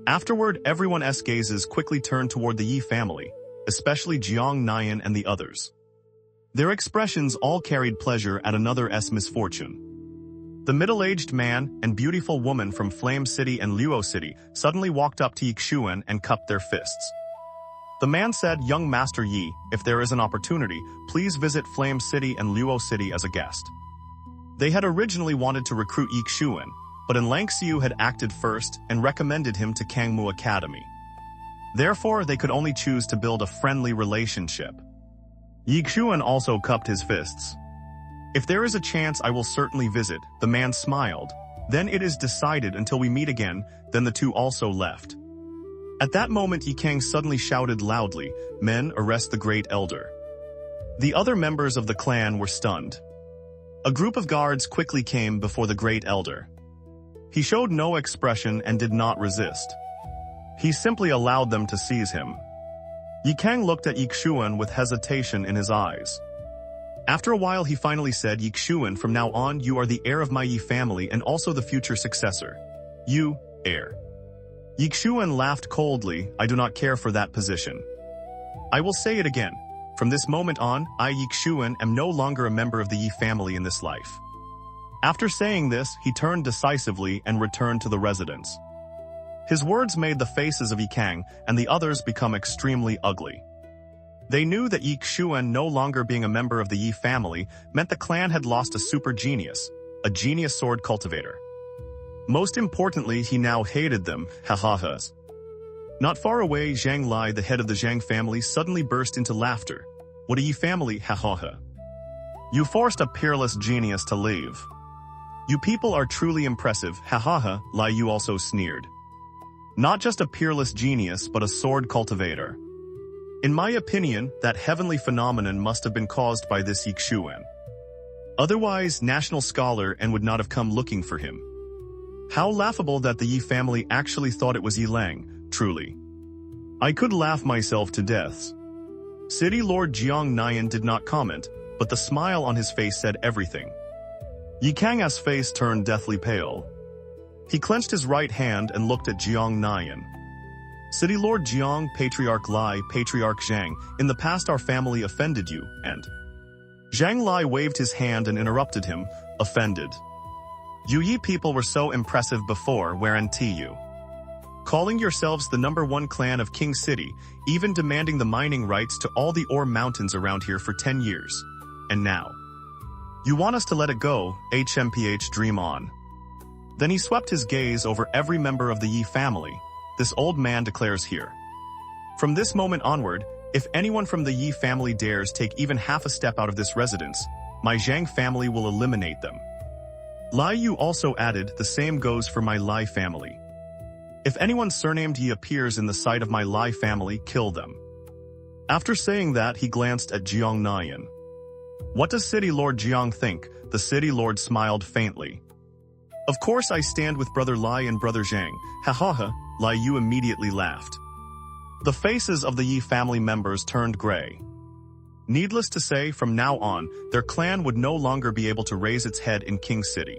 Afterward, everyone's gazes quickly turned toward the Ye family, especially Jiang, Lian, and the others. Their expressions all carried pleasure at another's misfortune. The middle-aged man and beautiful woman from Flame City and Luo City suddenly walked up to Ye Xuan and cupped their fists. The man said, "Young Master Yi, if there is an opportunity, please visit Flame City and Luo City as a guest." They had originally wanted to recruit Ye Xuan, but Lanxiu had acted first and recommended him to Kangmu Academy. Therefore, they could only choose to build a friendly relationship. Ye Xuan also cupped his fists. "If there is a chance, I will certainly visit," the man smiled. "Then it is decided until we meet again." Then the two also left. At that moment, Ye Kang suddenly shouted loudly, "Men, arrest the Great Elder." The other members of the clan were stunned. A group of guards quickly came before the Great Elder. He showed no expression and did not resist. He simply allowed them to seize him. Ye Kang looked at Ye Xuan with hesitation in his eyes. After a while, he finally said, "Ye Xuan, from now on, you are the heir of my Ye family and also the future successor. You, heir." Ye Xuan laughed coldly. "I do not care for that position. I will say it again. From this moment on, I, Ye Xuan, am no longer a member of the Ye family in this life." After saying this, he turned decisively and returned to the residence. His words made the faces of Ye Kang and the others become extremely ugly. They knew that Ye Xuan no longer being a member of the Ye family meant the clan had lost a super genius, a genius sword cultivator. Most importantly, he now hated them, ha-ha-has. Not far away, Zhang Lai, the head of the Zhang family, suddenly burst into laughter. "What a Ye family, ha-ha-ha. You forced a peerless genius to leave. You people are truly impressive, ha-ha-ha," Lai Yu also sneered. "Not just a peerless genius, but a sword cultivator. In my opinion, that heavenly phenomenon must have been caused by this Ye Xuan. Otherwise, national scholar and would not have come looking for him. How laughable that the Ye family actually thought it was Ye Lang, truly. I could laugh myself to death. City Lord Jiang Nian did not comment, but the smile on his face said everything. Ye Kang's face turned deathly pale. He clenched his right hand and looked at Jiang Nian. City Lord Jiang, Patriarch Lai, Patriarch Zhang, in the past our family offended you, and... Zhang Lai waved his hand and interrupted him, offended. You Ye people were so impressive before, whereunto you. Calling yourselves the #1 clan of Qing City, even demanding the mining rights to all the ore mountains around here for 10 years. And now. You want us to let it go, HMPH dream on. Then he swept his gaze over every member of the Ye family. This old man declares here. From this moment onward, if anyone from the Ye family dares take even half a step out of this residence, my Zhang family will eliminate them. Lai Yu also added, the same goes for my Lai family. If anyone surnamed Ye appears in the sight of my Lai family, kill them. After saying that, he glanced at Jiang Nian. What does City Lord Jiang think? The City Lord smiled faintly. Of course I stand with Brother Lai and Brother Zhang. Ha ha ha, Lai Yu immediately laughed. The faces of the Ye family members turned gray. Needless to say, from now on, their clan would no longer be able to raise its head in Qing City.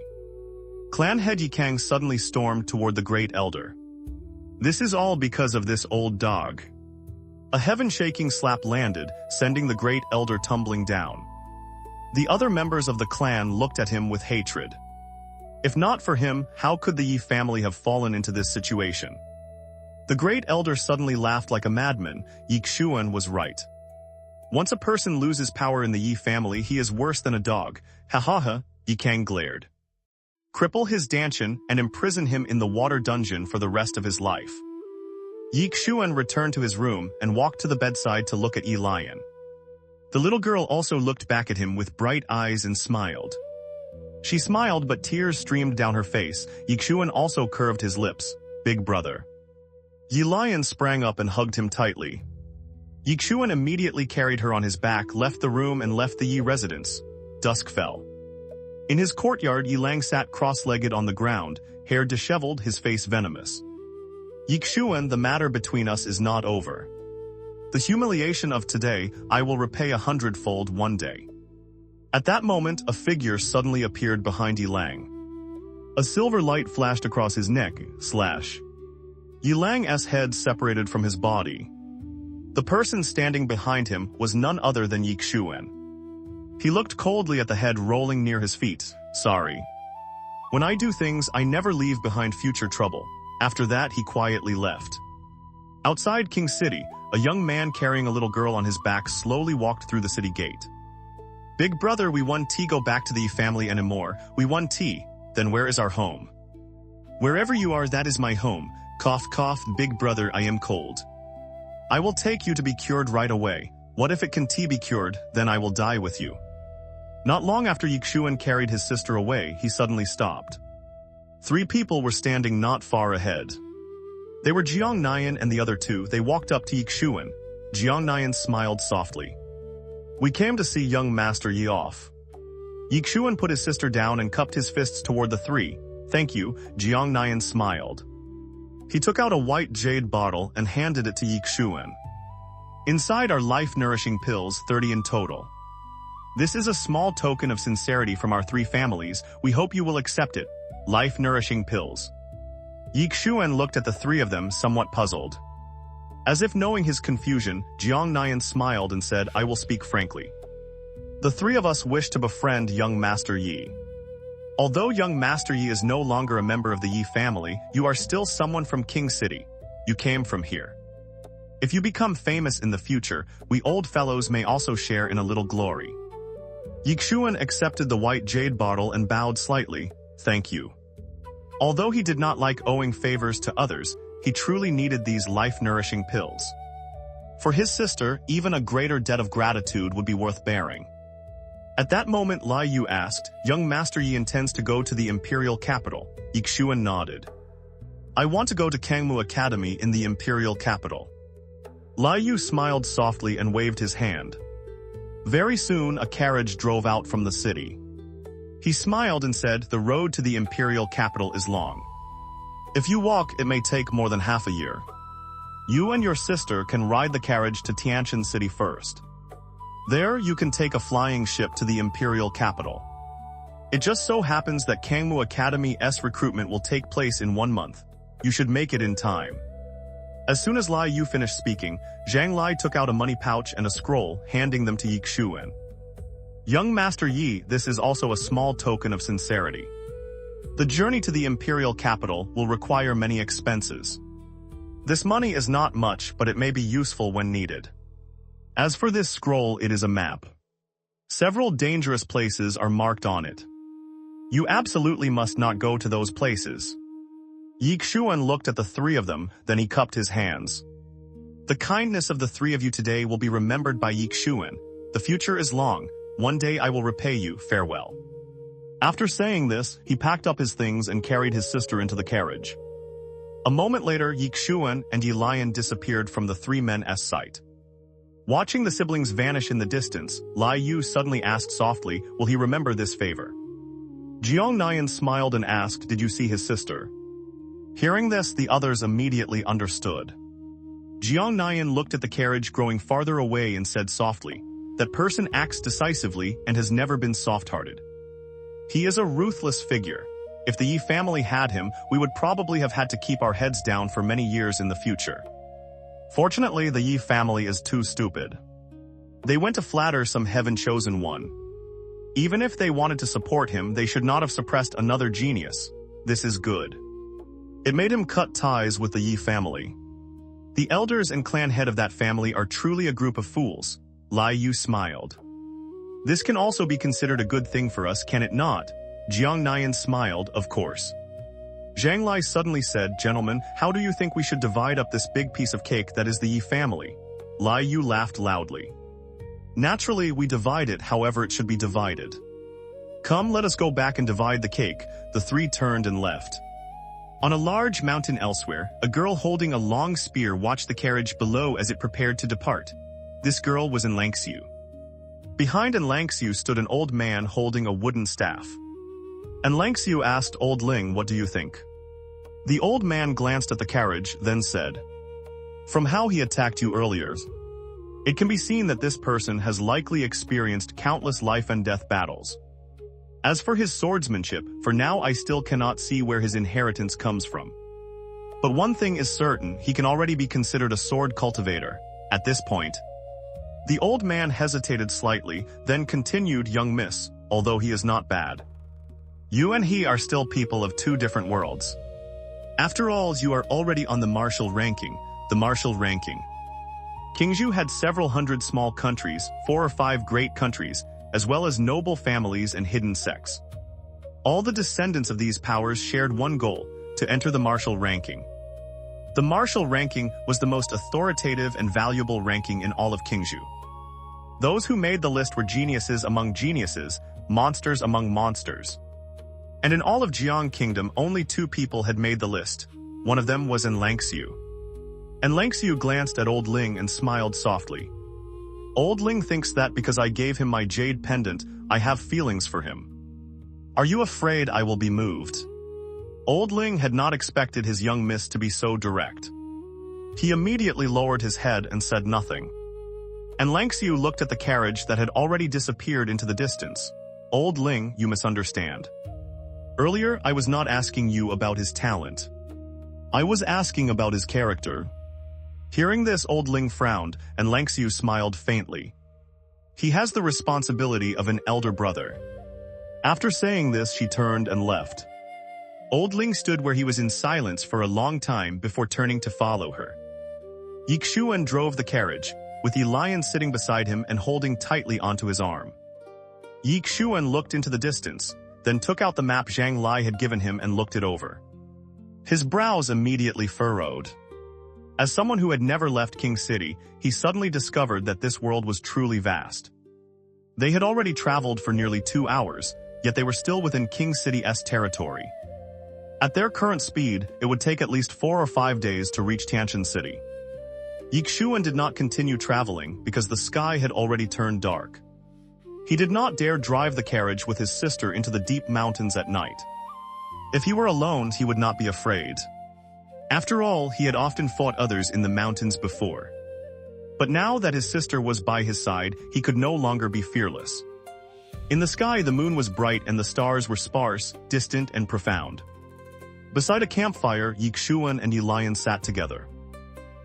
Clan head Ye Kang suddenly stormed toward the Great Elder. This is all because of this old dog. A heaven-shaking slap landed, sending the Great Elder tumbling down. The other members of the clan looked at him with hatred. If not for him, how could the Ye family have fallen into this situation? The Great Elder suddenly laughed like a madman. Ye Xuan was right. Once a person loses power in the Ye family, he is worse than a dog. Ha ha ha, Ye Kang glared. Cripple his Danshan and imprison him in the water dungeon for the rest of his life. Ye Xuan returned to his room and walked to the bedside to look at Ye Lian. The little girl also looked back at him with bright eyes and smiled. She smiled, but tears streamed down her face. Ye Xuan also curved his lips. Big brother. Ye Lian sprang up and hugged him tightly. Ye Xuan immediately carried her on his back, left the room and left the Ye residence. Dusk fell. In his courtyard, Ye Lang sat cross-legged on the ground, hair disheveled, his face venomous. Ye Xuan, the matter between us is not over. The humiliation of today, I will repay 100-fold one day. At that moment, a figure suddenly appeared behind Ye Lang. A silver light flashed across his neck, Ye Lang's head separated from his body. The person standing behind him was none other than Ye Xuan. He looked coldly at the head rolling near his feet. Sorry. When I do things, I never leave behind future trouble. After that, he quietly left. Outside Qing City, a young man carrying a little girl on his back slowly walked through the city gate. Big brother, we want to go back to the family anymore. We want tea. Then where is our home? Wherever you are, that is my home. Cough, cough, big brother, I am cold. I will take you to be cured right away. What if it can be cured, then I will die with you. Not long after Ye Xuan carried his sister away, he suddenly stopped. 3 people were standing not far ahead. They were Jiang Nian and the other 2. They walked up to Ye Xuan. Jiang Nian smiled softly. We came to see young Master Ye off. Ye Xuan put his sister down and cupped his fists toward the 3. Thank you, Jiang Nian smiled. He took out a white jade bottle and handed it to Ye Xuan. Inside are life-nourishing pills, 30 in total. This is a small token of sincerity from our 3 families. We hope you will accept it. Life-nourishing pills. Ye Xuan looked at the 3 of them, somewhat puzzled. As if knowing his confusion, Jiang Nian smiled and said, I will speak frankly. The 3 of us wish to befriend young Master Yi. Although young Master Yi is no longer a member of the Yi family, you are still someone from Qing City. You came from here. If you become famous in the future, we old fellows may also share in a little glory. Ye Xuan accepted the white jade bottle and bowed slightly. Thank you. Although he did not like owing favors to others, he truly needed these life-nourishing pills. For his sister, even a greater debt of gratitude would be worth bearing. At that moment, Lai Yu asked, young Master Yi intends to go to the Imperial Capital. Ye Xuan nodded. I want to go to Kangmu Academy in the Imperial Capital. Lai Yu smiled softly and waved his hand. Very soon, a carriage drove out from the city. He smiled and said, the road to the Imperial Capital is long. If you walk, it may take more than half a year. You and your sister can ride the carriage to Qing City first. There, you can take a flying ship to the Imperial Capital. It just so happens that Kangmu Academy's recruitment will take place in 1 month. You should make it in time. As soon as Lian finished speaking, Zhang Lai took out a money pouch and a scroll, handing them to Ye Xuan. Young Master Yi, this is also a small token of sincerity. The journey to the Imperial Capital will require many expenses. This money is not much, but it may be useful when needed. As for this scroll, it is a map. Several dangerous places are marked on it. You absolutely must not go to those places. Ye Xuan looked at the three of them, then he cupped his hands. The kindness of the three of you today will be remembered by Ye Xuan. The future is long. One day I will repay you. Farewell. After saying this, he packed up his things and carried his sister into the carriage. A moment later, Ye Xuan and Ye Lian disappeared from the three men's sight. Watching the siblings vanish in the distance, Liu suddenly asked softly, will he remember this favor? Jiang Kingdom smiled and asked, did you see his sister? Hearing this, the others immediately understood. Jiang Kingdom looked at the carriage growing farther away and said softly, that person acts decisively and has never been soft-hearted. He is a ruthless figure. If the Yi family had him, we would probably have had to keep our heads down for many years in the future. Fortunately, the Yi family is too stupid. They went to flatter some heaven-chosen one. Even if they wanted to support him, they should not have suppressed another genius. This is good. It made him cut ties with the Yi family. The elders and clan head of that family are truly a group of fools. Liu smiled. This can also be considered a good thing for us, can it not? Jiang Kingdom smiled, of course. Zhang Lai suddenly said, gentlemen, how do you think we should divide up this big piece of cake that is the Yi family? Liu laughed loudly. Naturally, we divide it however it should be divided. Come, let us go back and divide the cake. The three turned and left. On a large mountain elsewhere, a girl holding a long spear watched the carriage below as it prepared to depart. This girl was in Lanxiu. Behind Lanxiu stood an old man holding a wooden staff. And Lanxiu asked Old Ling, what do you think? The old man glanced at the carriage, then said, from how he attacked you earlier, it can be seen that this person has likely experienced countless life and death battles. As for his swordsmanship, for now I still cannot see where his inheritance comes from. But one thing is certain, he can already be considered a sword cultivator. At this point, the old man hesitated slightly, then continued, young miss, although he is not bad. You and he are still people of two different worlds. After all, you are already on the martial ranking. The martial ranking. Qingzhou had several hundred small countries, 4 or 5 great countries, as well as noble families and hidden sects. All the descendants of these powers shared one goal, to enter the martial ranking. The martial ranking was the most authoritative and valuable ranking in all of Qingzhou. Those who made the list were geniuses among geniuses, monsters among monsters. And in all of Jiang Kingdom, only 2 people had made the list. One of them was in Lanxiu. And Lanxiu glanced at Old Ling and smiled softly. Old Ling thinks that because I gave him my jade pendant, I have feelings for him. Are you afraid I will be moved? Old Ling had not expected his young miss to be so direct. He immediately lowered his head and said nothing. And Lanxiu looked at the carriage that had already disappeared into the distance. Old Ling, you misunderstand. Earlier, I was not asking you about his talent. I was asking about his character. Hearing this, Old Ling frowned, and Lanxiu smiled faintly. He has the responsibility of an elder brother. After saying this, she turned and left. Old Ling stood where he was in silence for a long time before turning to follow her. Ye Xuan drove the carriage, with Ye Lian sitting beside him and holding tightly onto his arm. Ye Xuan looked into the distance, then took out the map Zhang Lai had given him and looked it over. His brows immediately furrowed. As someone who had never left Qing City, he suddenly discovered that this world was truly vast. They had already traveled for nearly 2 hours, yet they were still within Qing City's territory. At their current speed, it would take at least 4 or 5 days to reach Qing City. Ye Xuan did not continue traveling because the sky had already turned dark. He did not dare drive the carriage with his sister into the deep mountains at night. If he were alone, he would not be afraid. After all, he had often fought others in the mountains before. But now that his sister was by his side, he could no longer be fearless. In the sky, the moon was bright and the stars were sparse, distant, and profound. Beside a campfire, Ye Xuan and Ye Lian sat together.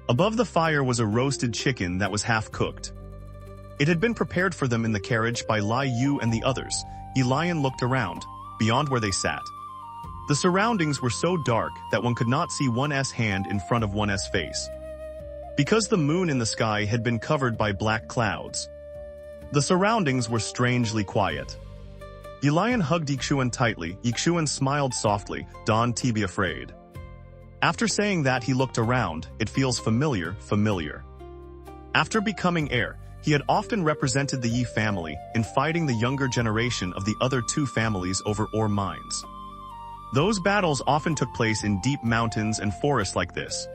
Above the fire was a roasted chicken that was half-cooked. It had been prepared for them in the carriage by Lanxiu and the others. Ye Lian looked around, beyond where they sat. The surroundings were so dark that one could not see one's hand in front of one's face. Because the moon in the sky had been covered by black clouds, the surroundings were strangely quiet. Ye Lian hugged Ye Xuan tightly. Ye Xuan smiled softly. Don't be afraid. After saying that, he looked around. It feels familiar. After becoming heir, he had often represented the Ye family in fighting the younger generation of the other two families over ore mines. Those battles often took place in deep mountains and forests like this.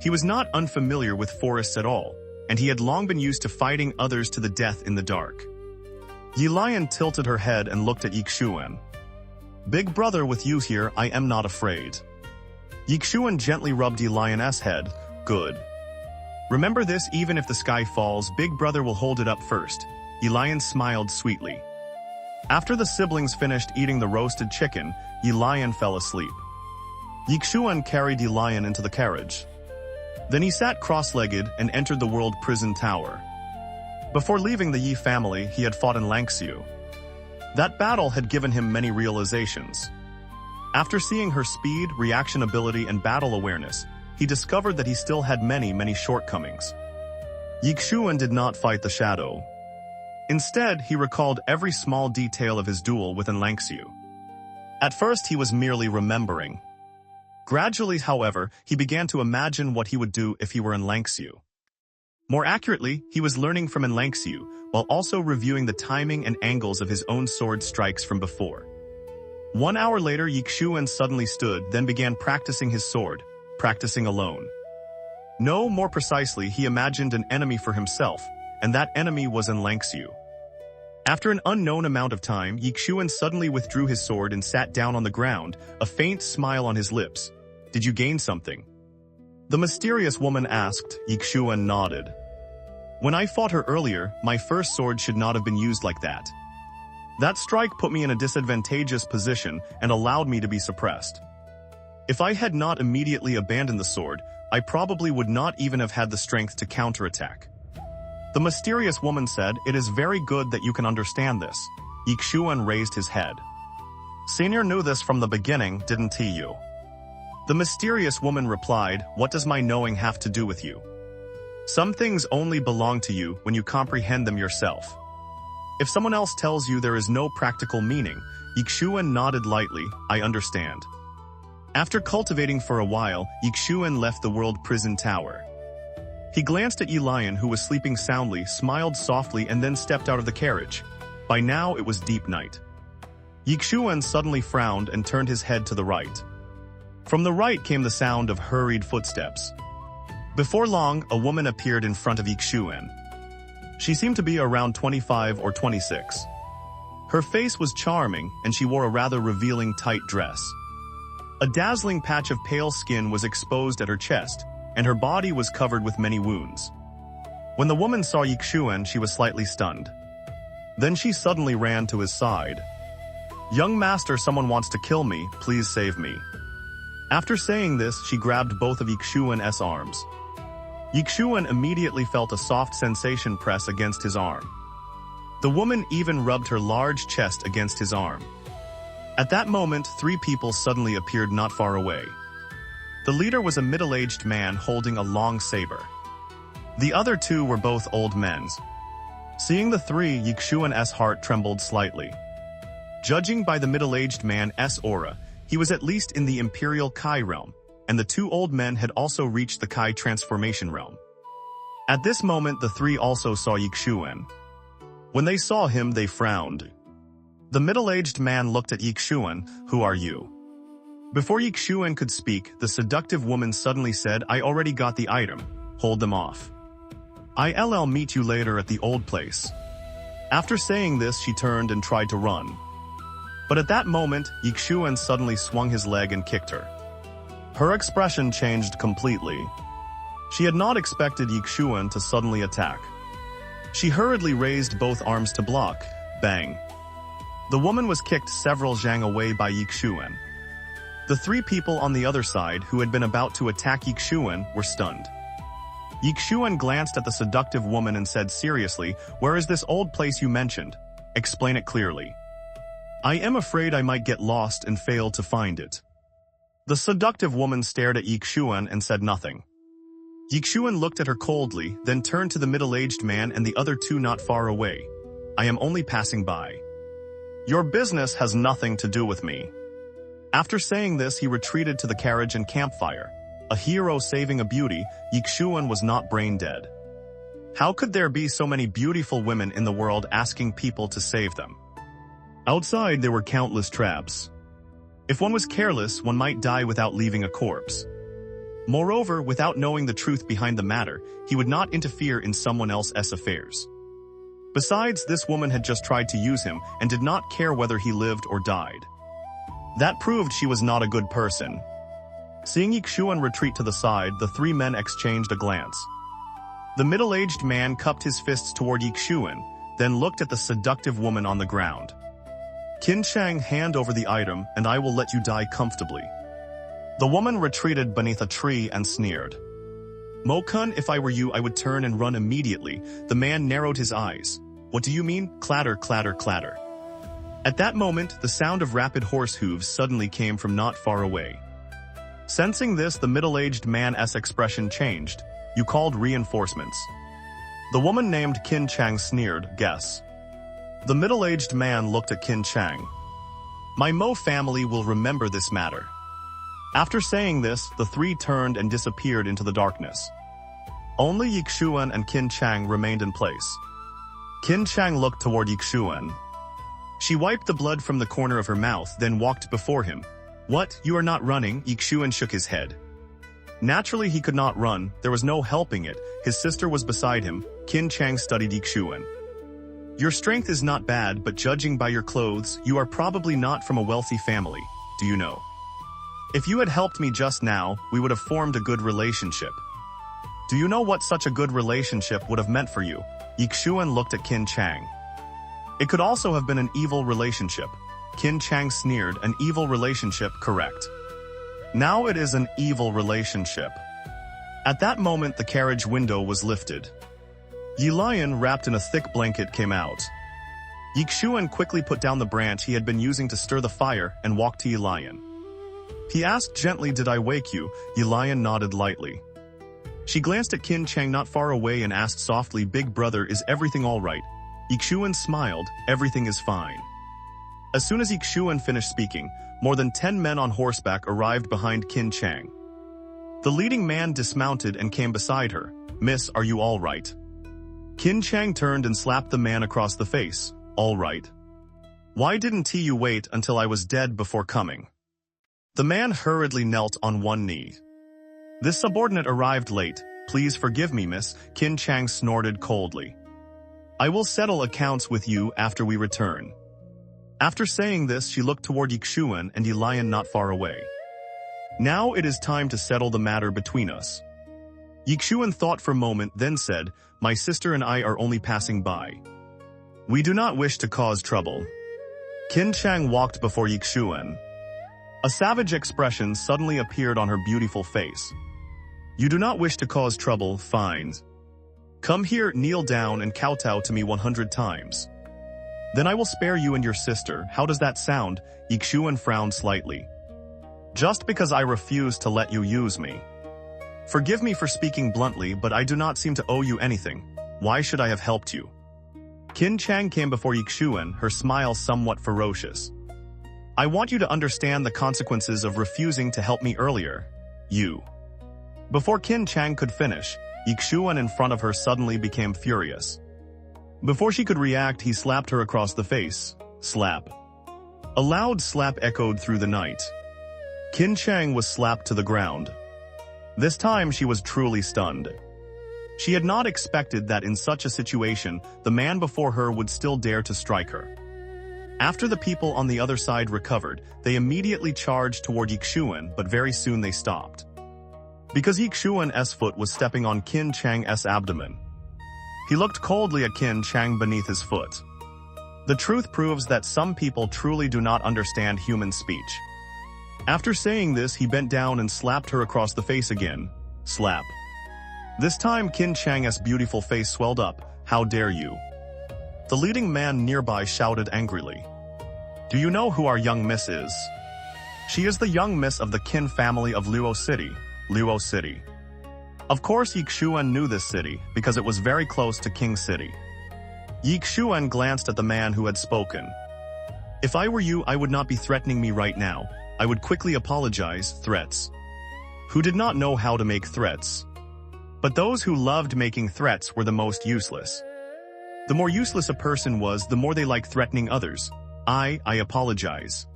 He was not unfamiliar with forests at all, and he had long been used to fighting others to the death in the dark. Ye Lian tilted her head and looked at Ye Xuan. Big brother, with you here, I am not afraid. Ye Xuan gently rubbed Ye Lian's head. Good. Remember this, even if the sky falls, big brother will hold it up first. Ye Lian smiled sweetly. After the siblings finished eating the roasted chicken, Ye Lian fell asleep. Ye Xuan carried Ye Lian into the carriage. Then he sat cross-legged and entered the world prison tower. Before leaving the Ye family, he had fought in Lanxiu. That battle had given him many realizations. After seeing her speed, reaction ability, and battle awareness, he discovered that he still had many shortcomings. Ye Xuan did not fight the shadow. Instead, he recalled every small detail of his duel with Lanxiu. At first, he was merely remembering. Gradually, however, he began to imagine what he would do if he were in Lanxiu. More accurately, he was learning from Lanxiu, while also reviewing the timing and angles of his own sword strikes from before. 1 hour later, Ye Xuan suddenly stood, then began practicing his sword, practicing alone. No, more precisely, he imagined an enemy for himself, and that enemy was Lanxiu. After an unknown amount of time, Ye Xuan suddenly withdrew his sword and sat down on the ground, a faint smile on his lips. Did you gain something? The mysterious woman asked. Ye Xuan nodded. When I fought her earlier, my first sword should not have been used like that. That strike put me in a disadvantageous position and allowed me to be suppressed. If I had not immediately abandoned the sword, I probably would not even have had the strength to counterattack. The mysterious woman said, It is very good that you can understand this. Ye Xuan raised his head. Senior knew this from the beginning, didn't he you? The mysterious woman replied, What does my knowing have to do with you? Some things only belong to you when you comprehend them yourself. If someone else tells you there is no practical meaning, Ye Xuan nodded lightly, I understand. After cultivating for a while, Ye Xuan left the world prison tower. He glanced at Ye Lian, who was sleeping soundly, smiled softly, and then stepped out of the carriage. By now it was deep night. Ye Xuan suddenly frowned and turned his head to the right. From the right came the sound of hurried footsteps. Before long, a woman appeared in front of Ye Xuan. She seemed to be around 25 or 26. Her face was charming, and she wore a rather revealing tight dress. A dazzling patch of pale skin was exposed at her chest, and her body was covered with many wounds. When the woman saw Ye Xuan, she was slightly stunned. Then she suddenly ran to his side. Young master, someone wants to kill me, please save me. After saying this, she grabbed both of Ye Xuan's arms. Ye Xuan immediately felt a soft sensation press against his arm. The woman even rubbed her large chest against his arm. At that moment, 3 people suddenly appeared not far away. The leader was a middle-aged man holding a long saber. The other 2 were both old men. Seeing the 3, Ye Xuan's heart trembled slightly. Judging by the middle-aged man's aura, he was at least in the Imperial Kai realm, and the 2 old men had also reached the Kai transformation realm. At this moment, the 3 also saw Ye Xuan. When they saw him, they frowned. The middle-aged man looked at Ye Xuan. Who are you? Before Ye Xuan could speak, the seductive woman suddenly said, I already got the item. Hold them off. I'll meet you later at the old place. After saying this, she turned and tried to run. But at that moment, Ye Xuan suddenly swung his leg and kicked her. Her expression changed completely. She had not expected Ye Xuan to suddenly attack. She hurriedly raised both arms to block. Bang. The woman was kicked several zhang away by Ye Xuan. The three people on the other side who had been about to attack Ye Xuan were stunned. Ye Xuan glanced at the seductive woman and said seriously, "Where is this old place you mentioned? Explain it clearly. I am afraid I might get lost and fail to find it." The seductive woman stared at Ye Xuan and said nothing. Ye Xuan looked at her coldly, then turned to the middle-aged man and the other two not far away. "I am only passing by. Your business has nothing to do with me." After saying this, he retreated to the carriage and campfire. A hero saving a beauty, Ye Xuan was not brain-dead. How could there be so many beautiful women in the world asking people to save them? Outside, there were countless traps. If one was careless, one might die without leaving a corpse. Moreover, without knowing the truth behind the matter, he would not interfere in someone else's affairs. Besides, this woman had just tried to use him and did not care whether he lived or died. That proved she was not a good person. Seeing Ye Xuan retreat to the side, the three men exchanged a glance. The middle-aged man cupped his fists toward Ye Xuan, then looked at the seductive woman on the ground. "Qin Chang, hand over the item, and I will let you die comfortably." The woman retreated beneath a tree and sneered. "Mo Kun, if I were you, I would turn and run immediately." The man narrowed his eyes. "What do you mean?" Clatter, clatter, clatter. At that moment, the sound of rapid horse hooves suddenly came from not far away. Sensing this, the middle-aged man's expression changed. "You called reinforcements." The woman named Qin Chang sneered. "Guess." The middle-aged man looked at Qin Chang. "My Mo family will remember this matter." After saying this, the three turned and disappeared into the darkness. Only Ye Xuan and Qin Chang remained in place. Qin Chang looked toward Ye Xuan. She wiped the blood from the corner of her mouth, then walked before him. "What, you are not running?" Ye Xuan shook his head. Naturally, he could not run. There was no helping it. His sister was beside him. Qin Chang studied Ye Xuan. "Your strength is not bad, but judging by your clothes, you are probably not from a wealthy family. Do you know? If you had helped me just now, we would have formed a good relationship." "Do you know what such a good relationship would have meant for you?" Ye Xuan looked at Qin Chang. "It could also have been an evil relationship." Qin Chang sneered. "An evil relationship, correct. Now it is an evil relationship." At that moment, the carriage window was lifted. Ye Lian, wrapped in a thick blanket, came out. Ye Xuan quickly put down the branch he had been using to stir the fire and walked to Ye Lian. He asked gently, "Did I wake you?" Ye Lian nodded lightly. She glanced at Qin Chang not far away and asked softly, "Big brother, is everything all right?" Ye Xuan smiled. "Everything is fine." As soon as Ye Xuan finished speaking, more than 10 men on horseback arrived behind Qin Chang. The leading man dismounted and came beside her. "Miss, are you all right?" Qin Chang turned and slapped the man across the face. "All right. Why didn't you wait until I was dead before coming?" The man hurriedly knelt on one knee. "This subordinate arrived late. Please forgive me, miss," Qin Chang snorted coldly. "I will settle accounts with you after we return." After saying this, she looked toward Ye Xuan and Ye Lian not far away. "Now it is time to settle the matter between us." Ye Xuan thought for a moment, then said, "My sister and I are only passing by. We do not wish to cause trouble." Qin Chang walked before Ye Xuan. A savage expression suddenly appeared on her beautiful face. "You do not wish to cause trouble, fine. Come here, kneel down and kowtow to me 100 times. Then I will spare you and your sister. How does that sound?" Ye Xuan frowned slightly. "Just because I refuse to let you use me. Forgive me for speaking bluntly, but I do not seem to owe you anything. Why should I have helped you?" Qin Chang came before Ye Xuan, her smile somewhat ferocious. "I want you to understand the consequences of refusing to help me earlier. You." Before Qin Chang could finish, Ye Xuan in front of her suddenly became furious. Before she could react, he slapped her across the face. Slap. A loud slap echoed through the night. Qin Chang was slapped to the ground. This time she was truly stunned. She had not expected that in such a situation, the man before her would still dare to strike her. After the people on the other side recovered, they immediately charged toward Ye Xuan, but very soon they stopped. Because Ye Xuan's foot was stepping on Qin Chang's abdomen. He looked coldly at Qin Chang beneath his foot. The truth proves that some people truly do not understand human speech. After saying this, he bent down and slapped her across the face again. Slap. This time Qin Chang's beautiful face swelled up. How dare you? The leading man nearby shouted angrily. Do you know who our young miss is? She is the young miss of the Qin family of Luo City. Luo City. Of course Ye Xuan knew this city, because it was very close to Qing City. Ye Xuan glanced at the man who had spoken. If I were you, I would not be threatening me right now. I would quickly apologize. Threats. Who did not know how to make threats? But those who loved making threats were the most useless. The more useless a person was, the more they liked threatening others. I apologize.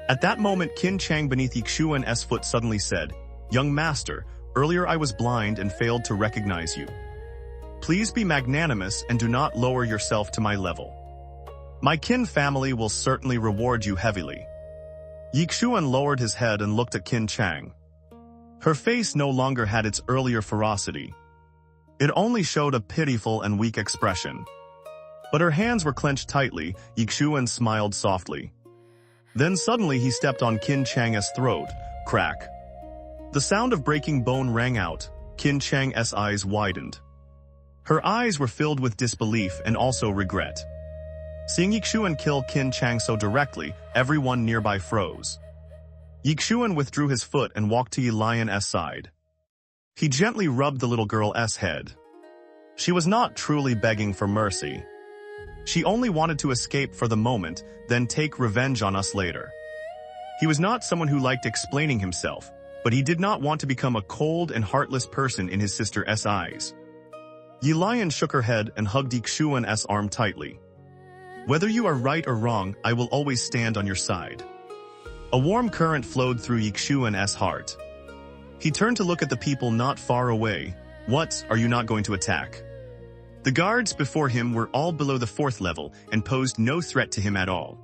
At that moment, Qin Chang beneath Ye Xuan's foot suddenly said, Young master, earlier I was blind and failed to recognize you. Please be magnanimous and do not lower yourself to my level. My Qin family will certainly reward you heavily. Ye Xuan lowered his head and looked at Qin Chang. Her face no longer had its earlier ferocity. It only showed a pitiful and weak expression. But her hands were clenched tightly. Ye Xuan smiled softly. Then suddenly he stepped on Qin Chang's throat. Crack. The sound of breaking bone rang out. Qin Chang's eyes widened. Her eyes were filled with disbelief and also regret. Seeing Ye Xuan kill Qin Chang so directly, everyone nearby froze. Ye Xuan withdrew his foot and walked to Ye Lian's side. He gently rubbed the little girl's head. She was not truly begging for mercy. She only wanted to escape for the moment, then take revenge on us later. He was not someone who liked explaining himself, but he did not want to become a cold and heartless person in his sister's eyes. Ye Lian shook her head and hugged Ye Xuan's arm tightly. Whether you are right or wrong, I will always stand on your side. A warm current flowed through Ye Xuan's heart. He turned to look at the people not far away. What, are you not going to attack? The guards before him were all below the 4th level and posed no threat to him at all.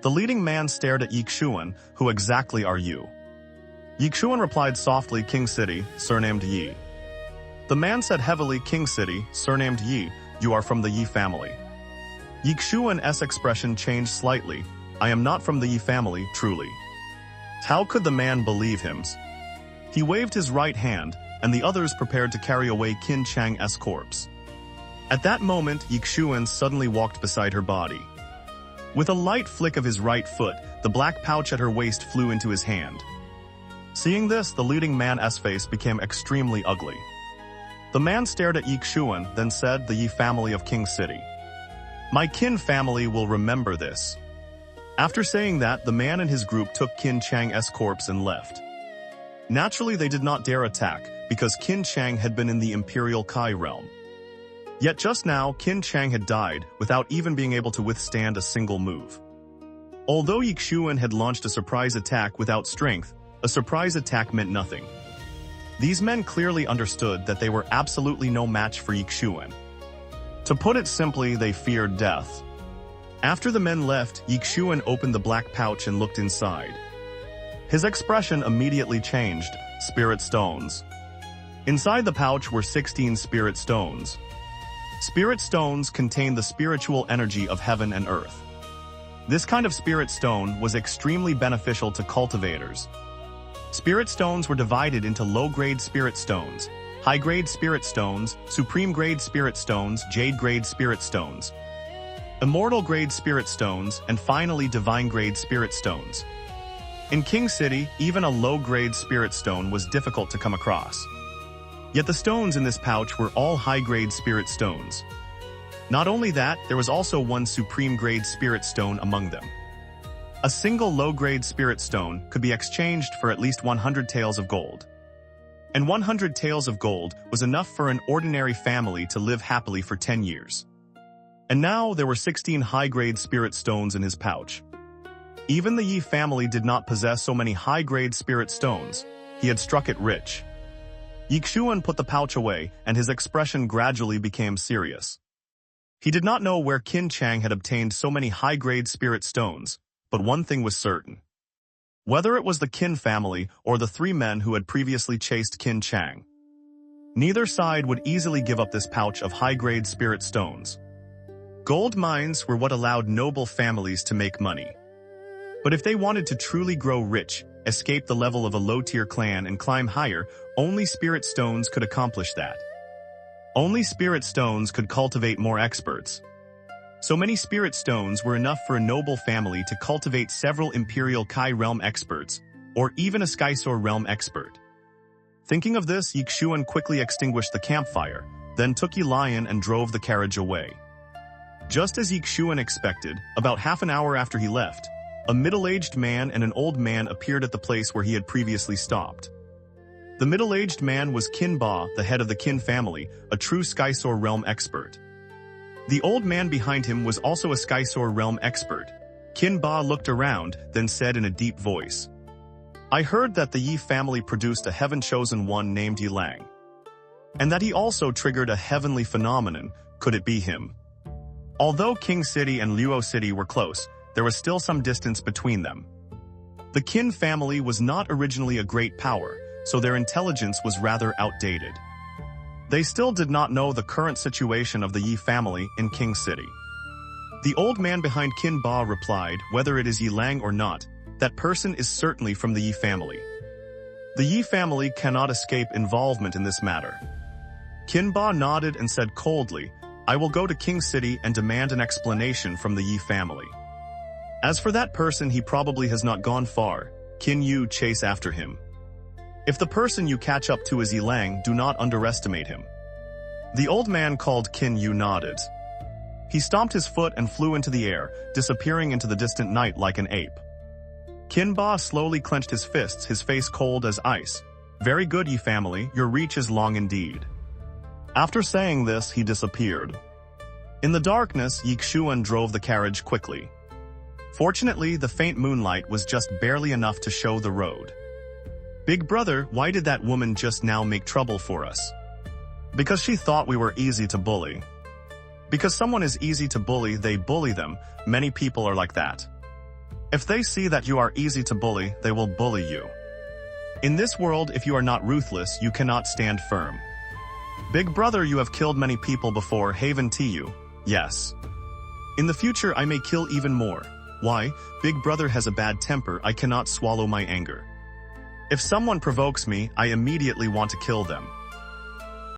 The leading man stared at Ye Xuan. Who exactly are you? Ye Xuan replied softly, Qing City, surnamed Yi. The man said heavily, Qing City, surnamed Yi, you are from the Yi family. Ye Xuan's expression changed slightly. I am not from the Yi family, truly. How could the man believe him? He waved his right hand, and the others prepared to carry away Qin Chang's corpse. At that moment, Ye Xuan suddenly walked beside her body. With a light flick of his right foot, the black pouch at her waist flew into his hand. Seeing this, the leading man's face became extremely ugly. The man stared at Ye Xuan, then said, the Yi family of Qing City. My Qin family will remember this. After saying that, the man and his group took Qin Chang's corpse and left. Naturally, they did not dare attack, because Qin Chang had been in the Imperial Kai realm. Yet just now, Qin Chang had died, without even being able to withstand a single move. Although Ye Xuan had launched a surprise attack without strength, a surprise attack meant nothing. These men clearly understood that they were absolutely no match for Ye Xuan. To put it simply, they feared death. After the men left, Ye Xuan opened the black pouch and looked inside. His expression immediately changed. Spirit stones. Inside the pouch were 16 spirit stones. Spirit stones contain the spiritual energy of heaven and earth. This kind of spirit stone was extremely beneficial to cultivators. Spirit stones were divided into low-grade spirit stones, high-grade spirit stones, supreme-grade spirit stones, jade-grade spirit stones, immortal-grade spirit stones, and finally divine-grade spirit stones. In Qing City, even a low-grade spirit stone was difficult to come across. Yet the stones in this pouch were all high-grade spirit stones. Not only that, there was also one supreme-grade spirit stone among them. A single low-grade spirit stone could be exchanged for at least 100 taels of gold. And 100 taels of gold was enough for an ordinary family to live happily for 10 years. And now there were 16 high-grade spirit stones in his pouch. Even the Yi family did not possess so many high-grade spirit stones. He had struck it rich. Ye Xuan put the pouch away, and his expression gradually became serious. He did not know where Qin Chang had obtained so many high-grade spirit stones, but one thing was certain. Whether it was the Qin family or the 3 men who had previously chased Qin Chang, neither side would easily give up this pouch of high-grade spirit stones. Gold mines were what allowed noble families to make money. But if they wanted to truly grow rich, escape the level of a low-tier clan and climb higher, only spirit stones could accomplish that. Only spirit stones could cultivate more experts. So many spirit stones were enough for a noble family to cultivate several Imperial Kai realm experts, or even a Skysore realm expert. Thinking of this, Ye Xuan quickly extinguished the campfire, then took Lian and drove the carriage away. Just as Ye Xuan expected, about half an hour after he left, a middle-aged man and an old man appeared at the place where he had previously stopped. The middle-aged man was Qin Ba, the head of the Qin family, a true Skysore realm expert. The old man behind him was also a Skysore realm expert. Qin Ba looked around, then said in a deep voice, "I heard that the Yi family produced a heaven-chosen one named Yi Lang. And that he also triggered a heavenly phenomenon. Could it be him?" Although Qing City and Luo City were close, there was still some distance between them. The Qin family was not originally a great power, so their intelligence was rather outdated. They still did not know the current situation of the Yi family in Qing City. The old man behind Qin Ba replied, "Whether it is Yi Lang or not, that person is certainly from the Yi family. The Yi family cannot escape involvement in this matter." Qin Ba nodded and said coldly, "I will go to Qing City and demand an explanation from the Yi family. As for that person, he probably has not gone far. Qin Yu chase after him. If the person you catch up to is Yi Lang, do not underestimate him." The old man called Qin Yu nodded. He stomped his foot and flew into the air, disappearing into the distant night like an ape. Qin Ba slowly clenched his fists, his face cold as ice. "Very good, Yi family, your reach is long indeed." After saying this, he disappeared. In the darkness, Ye Xuan drove the carriage quickly. Fortunately, the faint moonlight was just barely enough to show the road. "Big brother, why did that woman just now make trouble for us?" "Because she thought we were easy to bully." Because someone is easy to bully, they bully them. Many people are like that. If they see that you are easy to bully, they will bully you. In this world, if you are not ruthless, you cannot stand firm. "Big brother, you have killed many people before, haven to you." "Yes. In the future, I may kill even more." "Why? Big brother has a bad temper, I cannot swallow my anger. If someone provokes me, I immediately want to kill them."